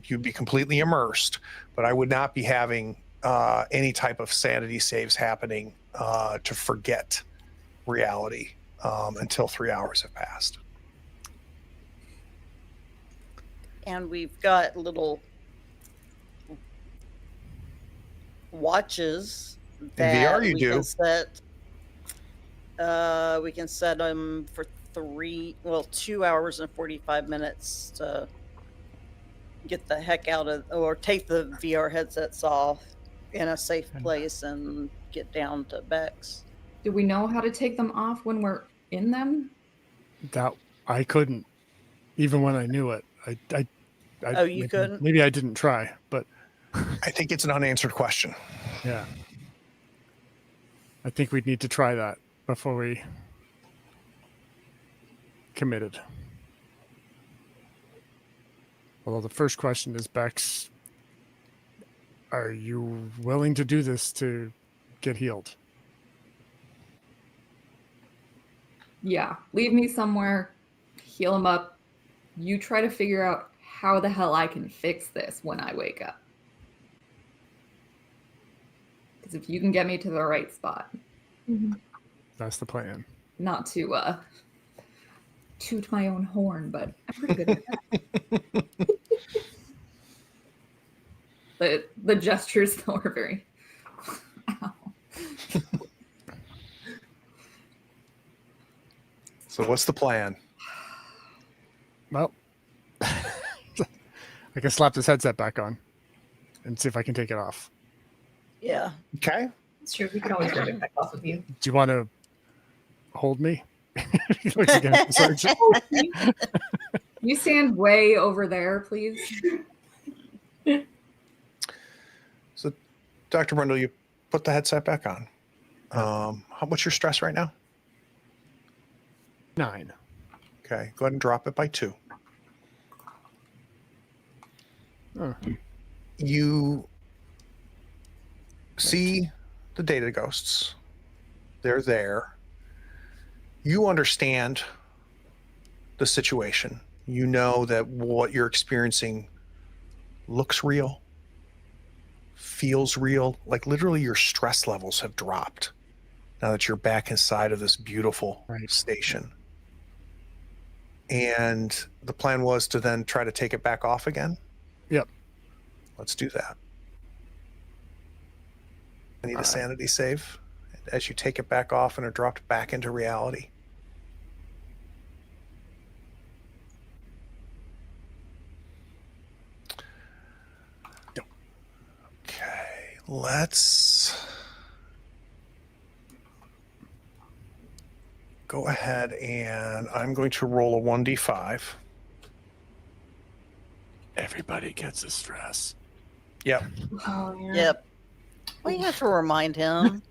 You'd be completely immersed, but I would not be having any type of sanity saves happening to forget reality until 3 hours have passed. And we've got little watches that VR you we do. can set. We can set them for 2 hours and 45 minutes to get the heck out of, or take the VR headsets off in a safe place and get down to Beex. Do we know how to take them off when we're in them? That I couldn't, even when I knew it. I Oh, you couldn't? Maybe I didn't try, but I think it's an unanswered question. yeah. I think we'd need to try that before we committed. Although the first question is, Bex, are you willing to do this to get healed? Yeah, leave me somewhere, heal him up. You try to figure out how the hell I can fix this when I wake up. Because if you can get me to the right spot, That's the plan. not to toot my own horn, but I'm pretty good at that. The gestures though are very. Ow. So what's the plan? Well, I can slap this headset back on and see if I can take it off. Yeah. Okay. It's true. We can always rip it back off of you. Do you want to hold me? He looks again at the sergeant. You stand way over there, please. So, Dr. Brundle, you put the headset back on. How much your stress right now? 9. Okay, go ahead and drop it by 2. Oh. You see the data ghosts. They're there. You understand the situation. You know that what you're experiencing looks real, feels real. Like literally your stress levels have dropped now that you're back inside of this beautiful station. And the plan was to then try to take it back off again. Yep. Let's do that. I need a sanity save as you take it back off and are dropped back into reality. Okay, let's go ahead and I'm going to roll a 1d5. Everybody gets a stress. Yep. Oh, yeah. Yep. Well, you have to remind him.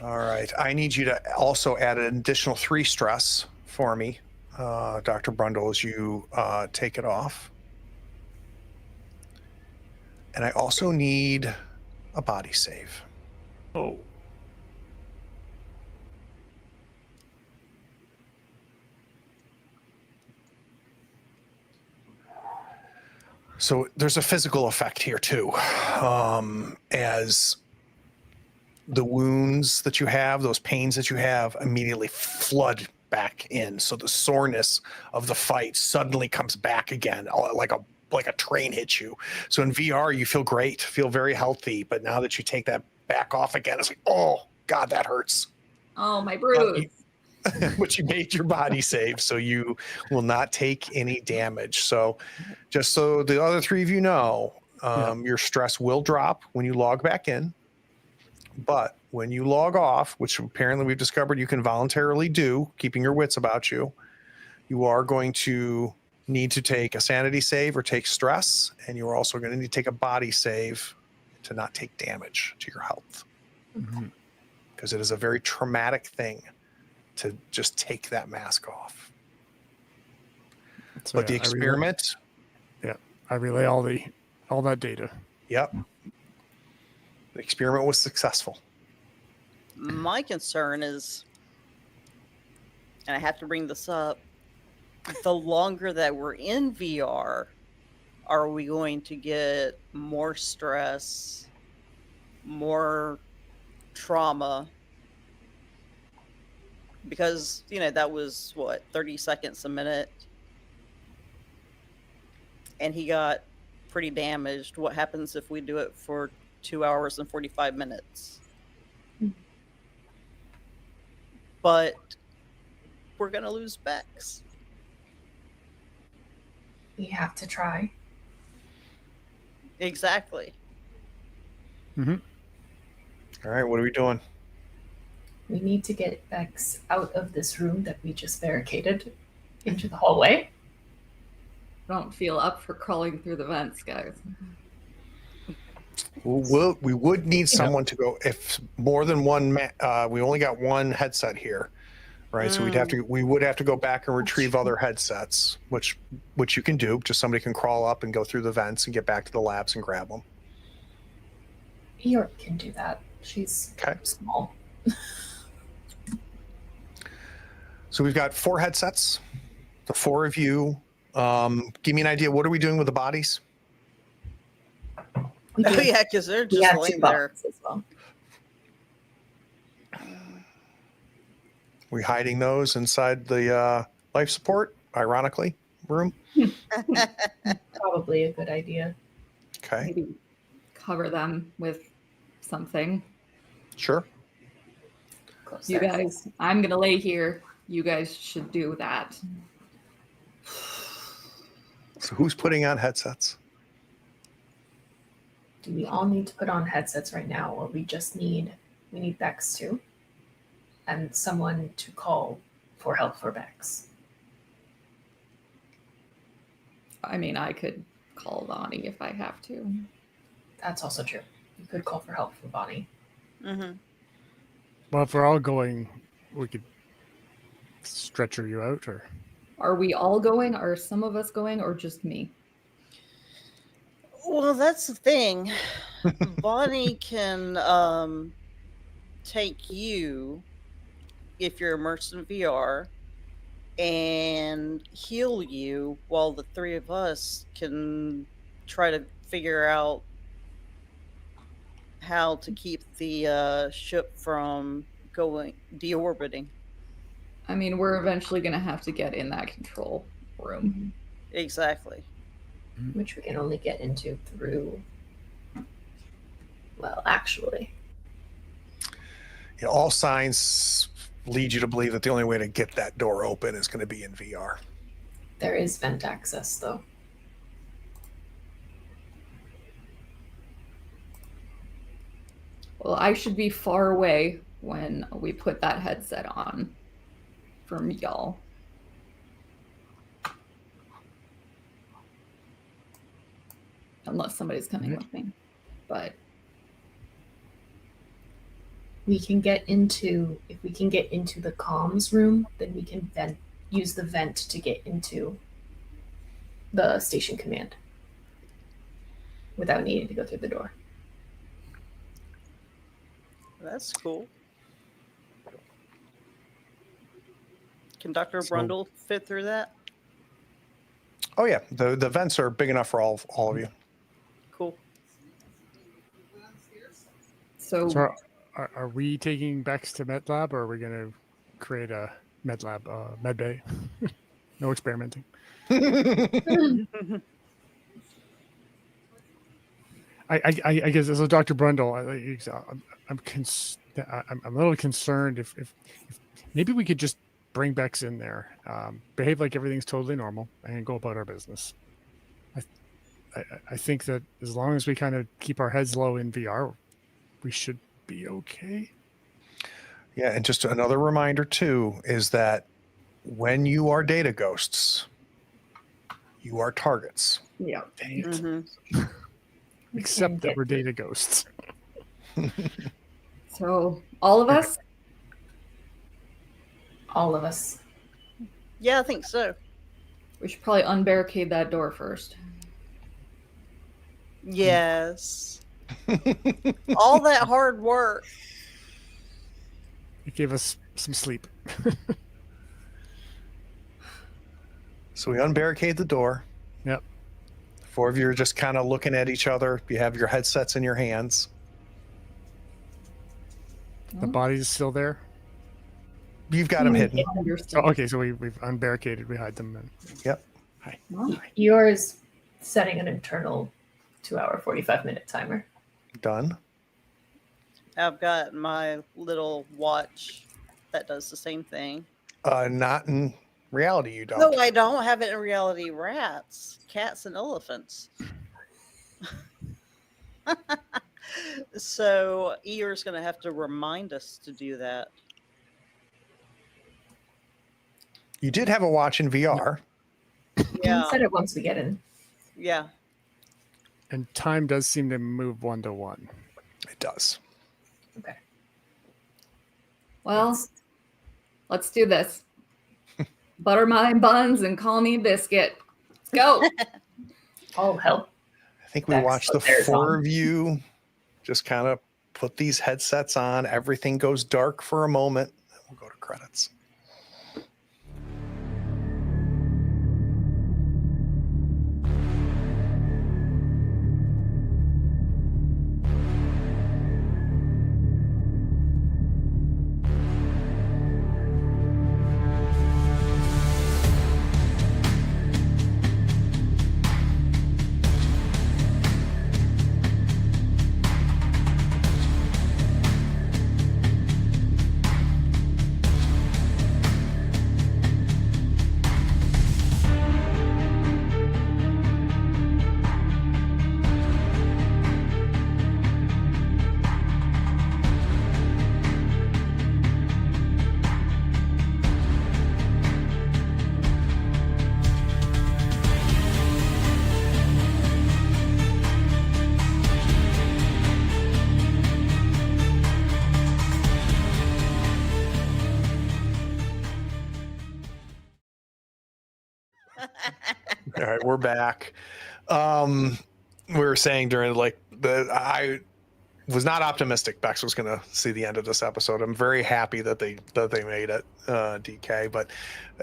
All right. I need you to also add an additional 3 stress for me, Dr. Brundle, as you take it off. And I also need a body save. Oh. So there's a physical effect here too, as the wounds that you have, those pains that you have, immediately flood back in. So the soreness of the fight suddenly comes back again, like a train hits you. So in VR, you feel great, feel very healthy. But now that you take that back off again, it's like, oh God, that hurts. Oh, my bruise. But you made your body save, so you will not take any damage. So just so the other 3 of you know, your stress will drop when you log back in. But when you log off, which apparently we've discovered you can voluntarily do, keeping your wits about you, you are going to need to take a sanity save or take stress, and you are also going to need to take a body save to not take damage to your health. Because it is a very traumatic thing to just take that mask off. So, but the experiment... I relay all that data. Yep. The experiment was successful. My concern is, and I have to bring this up, the longer that we're in VR, are we going to get more stress more trauma. Because, that was, 30 seconds a minute? And he got pretty damaged. What happens if we do it for 2 hours and 45 minutes? But we're going to lose Beex. We have to try. Exactly. All right, what are we doing? We need to get Bex out of this room that we just barricaded into the hallway. Don't feel up for crawling through the vents, guys. We would need someone to go. If more than one, we only got one headset here, right? So we would have to go back and retrieve other headsets, which you can do. Just somebody can crawl up and go through the vents and get back to the labs and grab them. York can do that. She's small. So we've got 4 headsets. The 4 of you. Give me an idea. What are we doing with the bodies? Because they're just laying there. As well. We hiding those inside the life support, ironically, room? Probably a good idea. Okay. Maybe cover them with something. Sure. You guys, I'm going to lay here. You guys should do that. So who's putting on headsets? Do we all need to put on headsets right now, or we need Bex too? And someone to call for help for Bex. I mean, I could call Bonnie if I have to. That's also true. You could call for help for Bonnie. Mm-hmm. Well, if we're all going, we could stretcher you out, or Are we all going? Are some of us going, or just me? Well, that's the thing. Bonnie can take you, if you're immersed in VR, and heal you, while the 3 of us can try to figure out how to keep the ship from deorbiting. I mean, we're eventually going to have to get in that control room. Exactly. Which we can only get into through, well, actually. All signs lead you to believe that the only way to get that door open is going to be in VR. There is vent access, though. Well, I should be far away when we put that headset on from y'all. Unless somebody's coming with me. But if we can get into the comms room, then we can then use the vent to get into the station command without needing to go through the door. That's cool. Can Dr. Brundle fit through that? Oh yeah, the vents are big enough for all of you. Cool. so are we taking Bex to med lab, or are we going to create a med lab, med bay? No experimenting. I guess as a Dr. Brundle, I'm a little concerned if maybe we could just bring Bex in there, behave like everything's totally normal, and go about our business. I think that as long as we kind of keep our heads low in VR, we should be okay. Yeah, and just another reminder too is that when you are data ghosts, you are targets. yeah. Dang it. Mm-hmm. Except that we're data ghosts. So all of us? All of us. Yeah, I think so. We should probably unbarricade that door first. Yes. All that hard work. It gave us some sleep. So we unbarricade the door. Yep. 4 of you are just kind of looking at each other. You have your headsets in your hands. The body's still there. You've got them hidden. Oh, okay, so we've unbarricaded. We hide them. And... Yep. Hi. Yours setting an internal 2-hour, 45-minute timer. Done. I've got my little watch that does the same thing. Not in reality, you don't. No, I don't have it in reality. Rats, cats, and elephants. So Eeyor's going to have to remind us to do that. You did have a watch in VR. Yeah. Set it once we get in. Yeah. And time does seem to move 1-to-1. It does. Okay. Well, let's do this. Butter my buns and call me biscuit. Let's go. All help. I think we Bex, watched the there's four on. of you just kind of put these headsets on. Everything goes dark for a moment. Then we'll go to credits. All right, we're back. We were saying during I was not optimistic Bex was going to see the end of this episode. I'm very happy that they made it, DK. But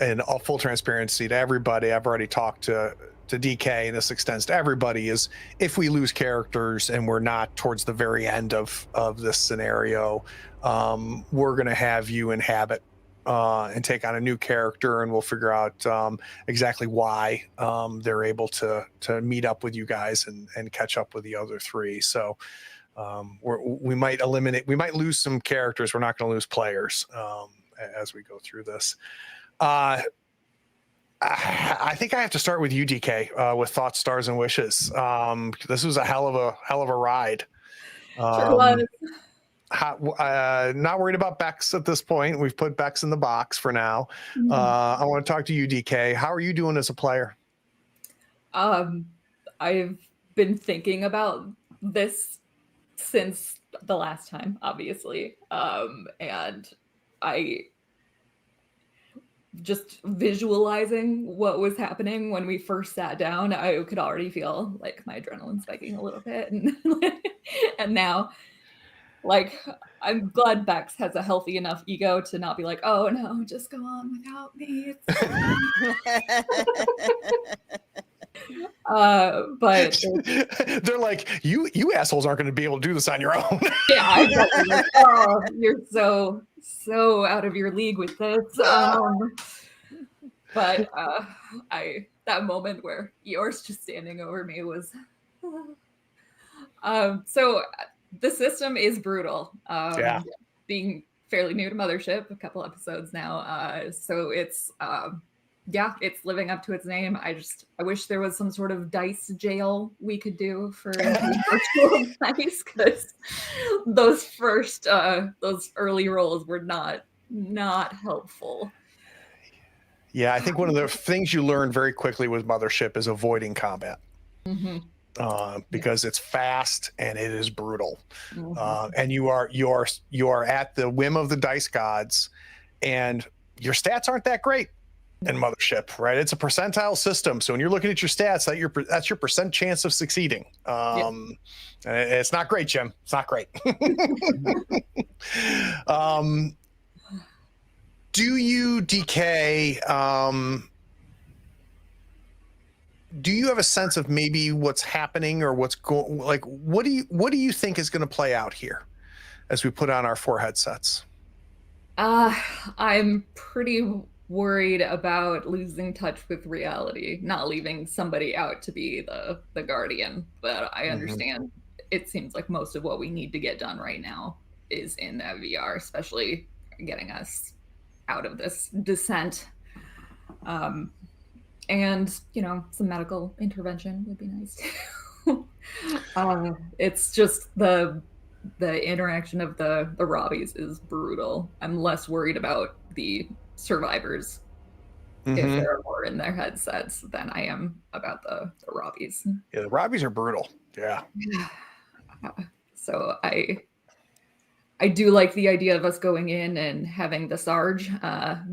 in all full transparency to everybody, I've already talked to DK, and this extends to everybody. Is if we lose characters and we're not towards the very end of this scenario, we're going to have you inhabit and take on a new character, and we'll figure out exactly why they're able to meet up with you guys and catch up with the other three. So we might lose some characters. We're not going to lose players as we go through this. I think I have to start with you, DK, with thoughts, stars, and wishes. This was a hell of a ride. Sure was. Not worried about Bex at this point. We've put Bex in the box for now. Mhm. I want to talk to you, DK. How are you doing as a player? I've been thinking about this since the last time, obviously. And I just visualizing what was happening when we first sat down, I could already feel like my adrenaline spiking a little bit. And now, like, I'm glad Bex has a healthy enough ego to not be like, oh no, just go on without me. But they're like, you assholes aren't going to be able to do this on your own. yeah, I felt like, oh, you're so out of your league with this. But that moment where Eeyore's just standing over me was so the system is brutal. Yeah. Being fairly new to Mothership, a couple episodes now. So it's it's living up to its name. I wish there was some sort of dice jail we could do for virtual dice, because those early rolls were not helpful. Yeah, I think one of the things you learn very quickly with Mothership is avoiding combat. Mm-hmm. Because it's fast and it is brutal. Mm-hmm. And you are at the whim of the dice gods, and your stats aren't that great in Mothership, right? It's a percentile system, so when you're looking at your stats, that's your percent chance of succeeding. It's not great, Jim. It's not great. Do you, DK? Do you have a sense of maybe what's happening or what's going? Like, what do you think is going to play out here? as we put on our 4 headsets? I'm pretty worried about losing touch with reality, not leaving somebody out to be the guardian. But I understand it seems like most of what we need to get done right now is in that VR, especially getting us out of this descent. And, you know, some medical intervention would be nice too. It's just the interaction of the Robbies is brutal. I'm less worried about the survivors if there are more in their headsets than I am about the Robbies. Yeah, the Robbies are brutal. Yeah. So I do like the idea of us going in and having the Sarge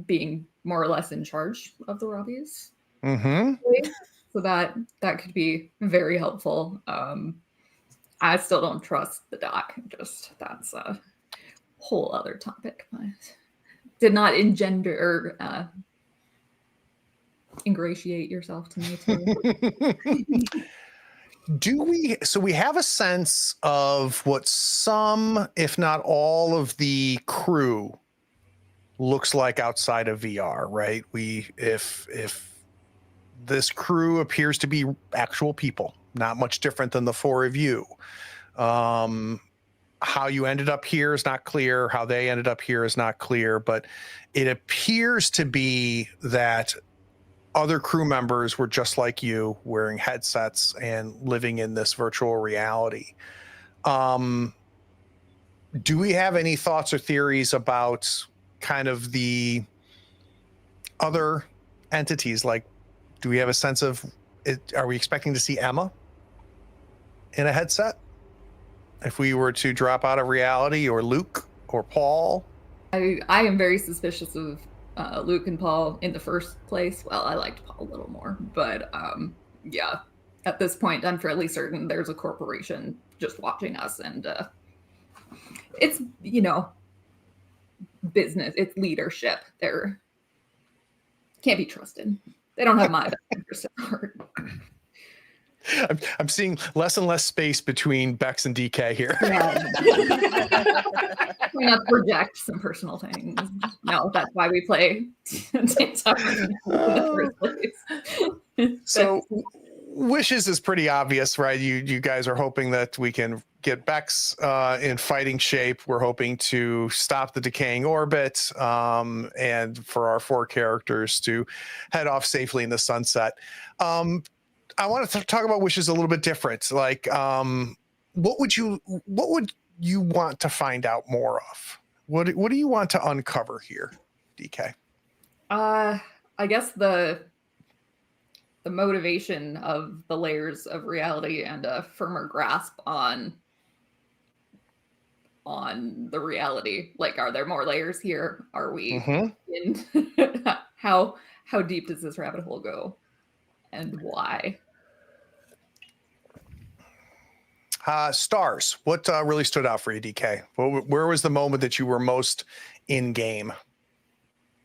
being more or less in charge of the Robbies. So that could be very helpful. I still don't trust the doc. Just that's a whole other topic. But did not engender or ingratiate yourself to me too. So we have a sense of what some, if not all, of the crew looks like outside of VR, right? If this crew appears to be actual people, not much different than the 4 of you. How you ended up here is not clear. How they ended up here is not clear, but it appears to be that other crew members were just like you, wearing headsets and living in this virtual reality. Do we have any thoughts or theories about kind of the other entities? Like, do we have a sense of it? Are we expecting to see Emma in a headset if we were to drop out of reality, or Luke or Paul? I am very suspicious of Luke and Paul in the first place. Well, I liked Paul a little more, but yeah, at this point, I'm fairly certain there's a corporation just watching us, and it's, you know, business, it's leadership. They're can't be trusted. They don't have my best interest at heart. I'm seeing less and less space between Bex and DK here. Yeah. We have to project some personal things. No, that's why we play TikTok in the first place. So wishes is pretty obvious, right? You guys are hoping that we can get Bex in fighting shape. We're hoping to stop the decaying orbit, and for our 4 characters to head off safely in the sunset. I want to talk about wishes a little bit different. Like, what would you want to find out more of? What do you want to uncover here, DK? I guess the motivation of the layers of reality and a firmer grasp on the reality. Like, are there more layers here? Are we in how deep does this rabbit hole go, and why? Stars. What really stood out for you, DK? Where was the moment that you were most in game?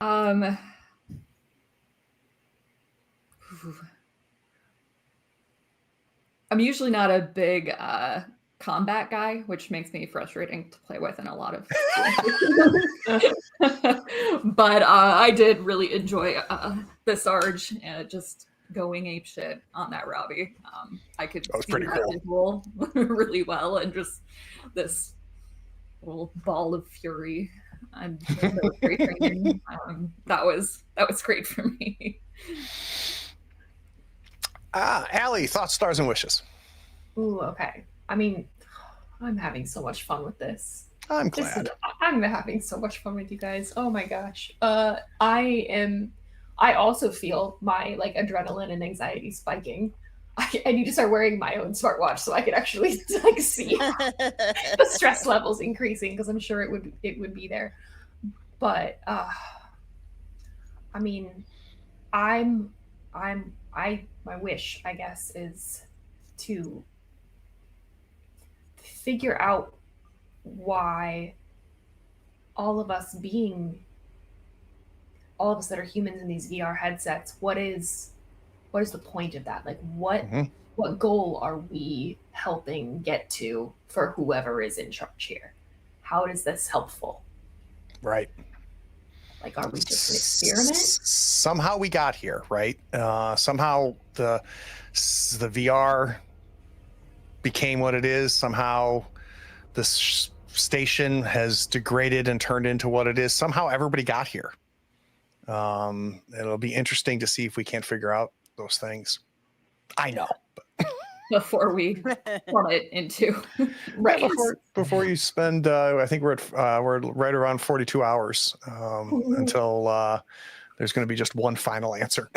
I'm usually not a big combat guy, which makes me frustrating to play with in a lot of but I did really enjoy the Sarge just going ape shit on that Robbie. I could see that visual really well, and just this little ball of fury and military training. That was great for me. Allie, thoughts, stars, and wishes. Ooh, okay. I mean, I'm having so much fun with this. I'm glad. I'm having so much fun with you guys. Oh my gosh. I also feel my like adrenaline and anxiety spiking. I need to start wearing my own smartwatch so I could actually like see the stress levels increasing, because I'm sure it would be there. But I mean, my wish, I guess, is to figure out why all of us that are humans in these VR headsets, what is the point of that? Like, what goal are we helping get to for whoever is in charge here? how is this helpful? Right. Like, are we just an experiment? Somehow we got here, right? Somehow the VR became what it is. Somehow this station has degraded and turned into what it is. Somehow everybody got here. It'll be interesting to see if we can't figure out those things. I know. Before we plummet into Right. Before you spend, I think we're right around 42 hours until there's going to be just one final answer.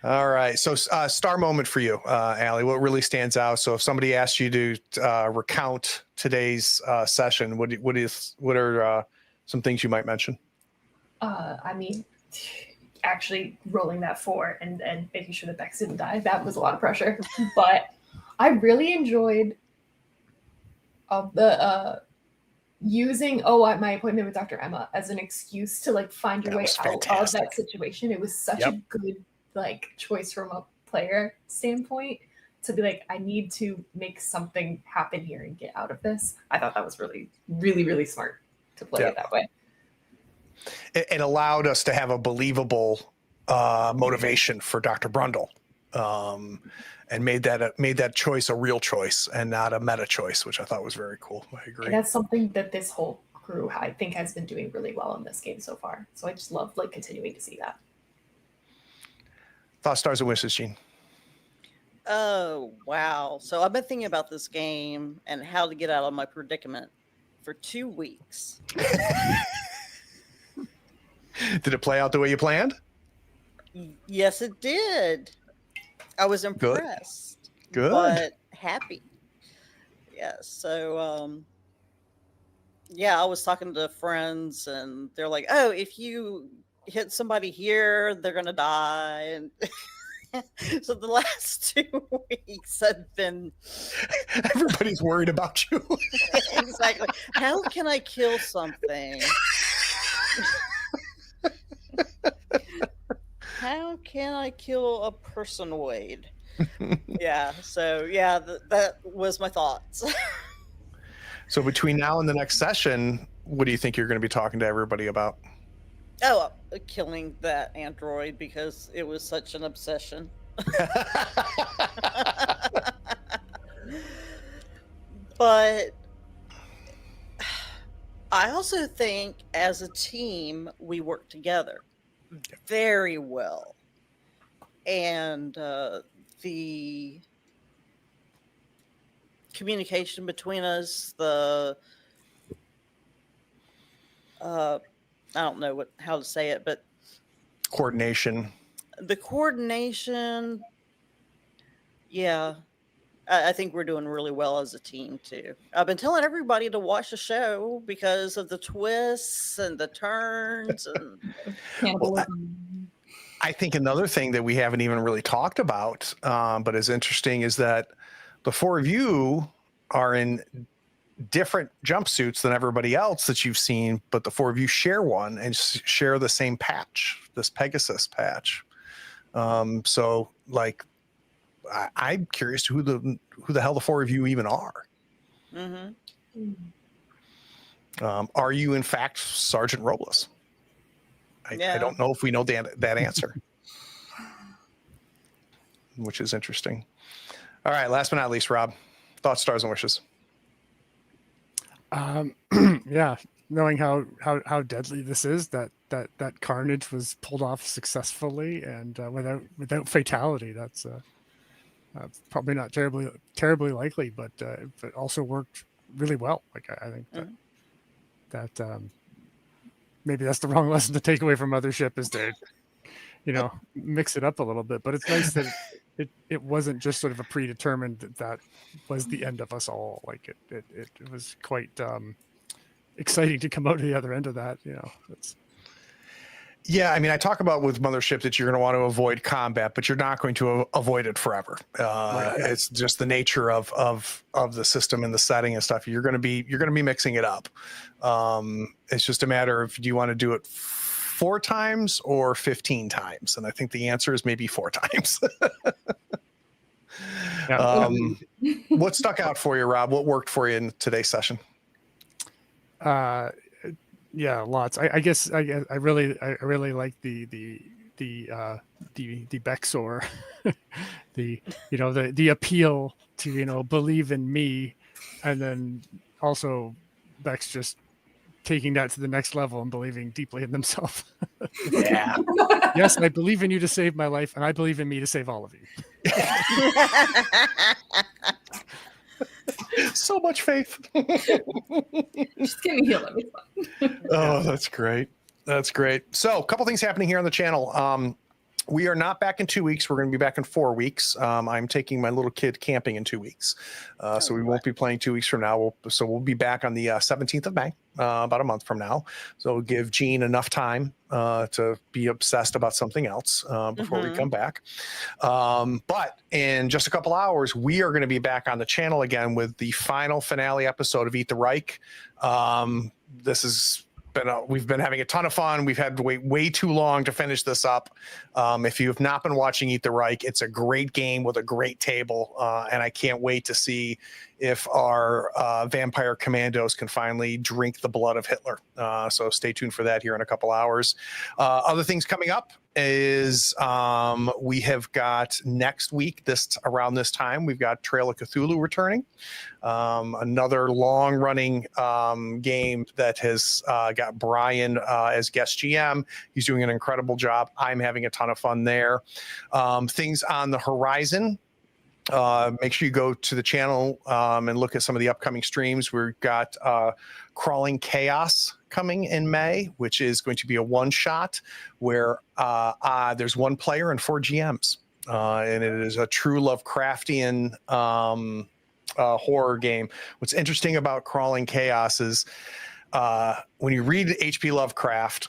All right. So star moment for you, Allie, what really stands out? So if somebody asked you to recount today's session, what are some things you might mention? I mean, actually rolling that 4 and making sure that Beex didn't die, that was a lot of pressure. But I really enjoyed the using my appointment with Dr. Emma as an excuse to like find your way out of that situation. It was such a good like choice from a player standpoint to be like, I need to make something happen here and get out of this. I thought that was really, really, really smart to play it that way. It allowed us to have a believable motivation for Dr. Brundle, and made that choice a real choice and not a meta choice, which I thought was very cool. I agree. And that's something that this whole crew, I think, has been doing really well in this game so far. So I just love like continuing to see that. Thoughts, stars, and wishes, Gene. Oh, wow. So I've been thinking about this game and how to get out of my predicament for 2 weeks. Did it play out the way you planned? Yes, it did. I was impressed. Good. But happy. Yeah, so I was talking to friends and they're like, oh, if you hit somebody here, they're gonna die. And so the last 2 weeks have been everybody's worried about you. Exactly. How can I kill something? How can I kill a personoid? Yeah, so that was my thoughts. So between now and the next session, what do you think you're going to be talking to everybody about? Oh, killing that android because it was such an obsession. But I also think as a team, we work together very well. And the communication between us, I don't know how to say it, but coordination. The coordination, yeah. I think we're doing really well as a team too. I've been telling everybody to watch the show because of the twists and the turns and I think another thing that we haven't even really talked about, but is interesting, is that the 4 of you are in different jumpsuits than everybody else that you've seen, but the 4 of you share one and share the same patch, this Pegasus patch. So like, I'm curious who the hell the 4 of you even are. Mm-hmm. Are you in fact Sergeant Robles? I don't know if we know that answer, which is interesting. All right, last but not least, Rob, thoughts, stars, and wishes. Yeah, knowing how deadly this is, that carnage was pulled off successfully and without fatality. That's probably not terribly likely, but it also worked really well. Like I think that maybe that's the wrong lesson to take away from Mothership, is to mix it up a little bit. But it's nice that it wasn't just sort of a predetermined that was the end of us all. Like it was quite exciting to come out of the other end of that. Yeah, I mean, I talk about with Mothership that you're going to want to avoid combat, but you're not going to avoid it forever. Right. It's just the nature of the system and the setting and stuff. You're going to be mixing it up. It's just a matter of, do you want to do it 4 times or 15 times? And I think the answer is maybe 4 times. What stuck out for you, Rob? What worked for you in today's session? Yeah, lots. I guess I really like the Bexor, the appeal to believe in me, and then also Bex just taking that to the next level and believing deeply in themselves. Yeah. Yes, I believe in you to save my life, and I believe in me to save all of you. So much faith. Just give me heal. It's fine. Oh, that's great. That's great. So a couple things happening here on the channel. We are not back in 2 weeks. We're going to be back in 4 weeks. I'm taking my little kid camping in 2 weeks. So we won't be playing 2 weeks from now. We'll be back on the 17th of May, about a month from now. So it'll give Gene enough time to be obsessed about something else before we come back. But in just a couple hours, we are going to be back on the channel again with the final finale episode of Eat the Reich. This is we've been having a ton of fun. We've had to wait way too long to finish this up. If you have not been watching Eat the Reich, it's a great game with a great table. And I can't wait to see if our vampire commandos can finally drink the blood of Hitler. So stay tuned for that here in a couple hours. Other things coming up is we have got next week, around this time, we've got Trail of Cthulhu returning. Another long-running game that has got Brian as guest GM. He's doing an incredible job. I'm having a ton of fun there. Things on the horizon. Make sure you go to the channel and look at some of the upcoming streams. We've got Crawling Chaos coming in May, which is going to be a one-shot where there's one player and 4 GMs. And it is a true Lovecraftian horror game. What's interesting about Crawling Chaos is when you read H.P. Lovecraft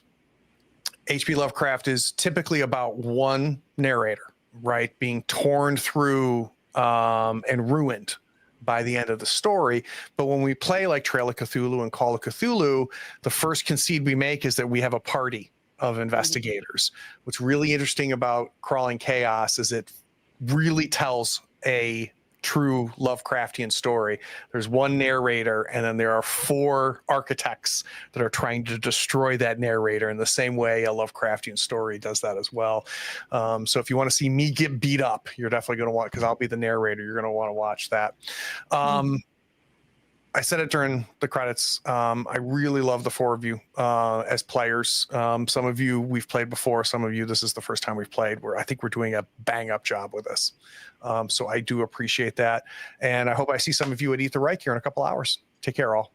is typically about one narrator, right, being torn through and ruined by the end of the story. But when we play like Trail of Cthulhu and Call of Cthulhu, the first concede we make is that we have a party of investigators. What's really interesting about Crawling Chaos is it really tells a true Lovecraftian story. There's one narrator, and then there are 4 architects that are trying to destroy that narrator in the same way a Lovecraftian story does that as well. So if you want to see me get beat up, you're definitely going to want, because I'll be the narrator, you're going to want to watch that. I said it during the credits. I really love the 4 of you as players. Some of you we've played before. Some of you, this is the first time we've played. I think we're doing a bang up job with this. So I do appreciate that. And I hope I see some of you at Eat the Reich here in a couple hours. Take care, all.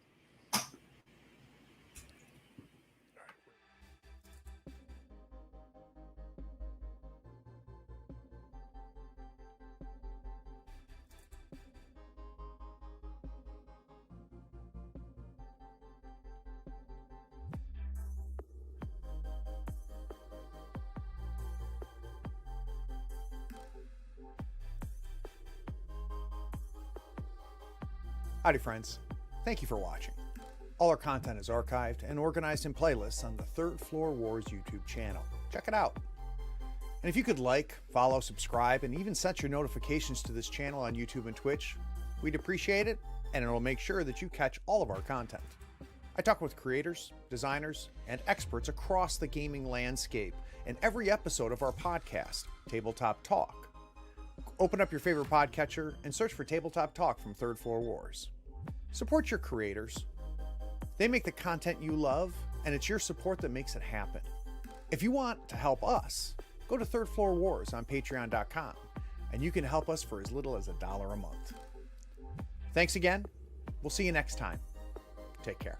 Howdy, friends. Thank you for watching. All our content is archived and organized in playlists on the Third Floor Wars YouTube channel. Check it out. And if you could like, follow, subscribe, and even set your notifications to this channel on YouTube and Twitch, we'd appreciate it, and it'll make sure that you catch all of our content. I talk with creators, designers, and experts across the gaming landscape in every episode of our podcast, Tabletop Talk. Open up your favorite podcatcher and search for Tabletop Talk from Third Floor Wars. Support your creators. They make the content you love, and it's your support that makes it happen. If you want to help us, go to Third Floor Wars on patreon.com, and you can help us for as little as $1 a month. Thanks again. We'll see you next time. Take care.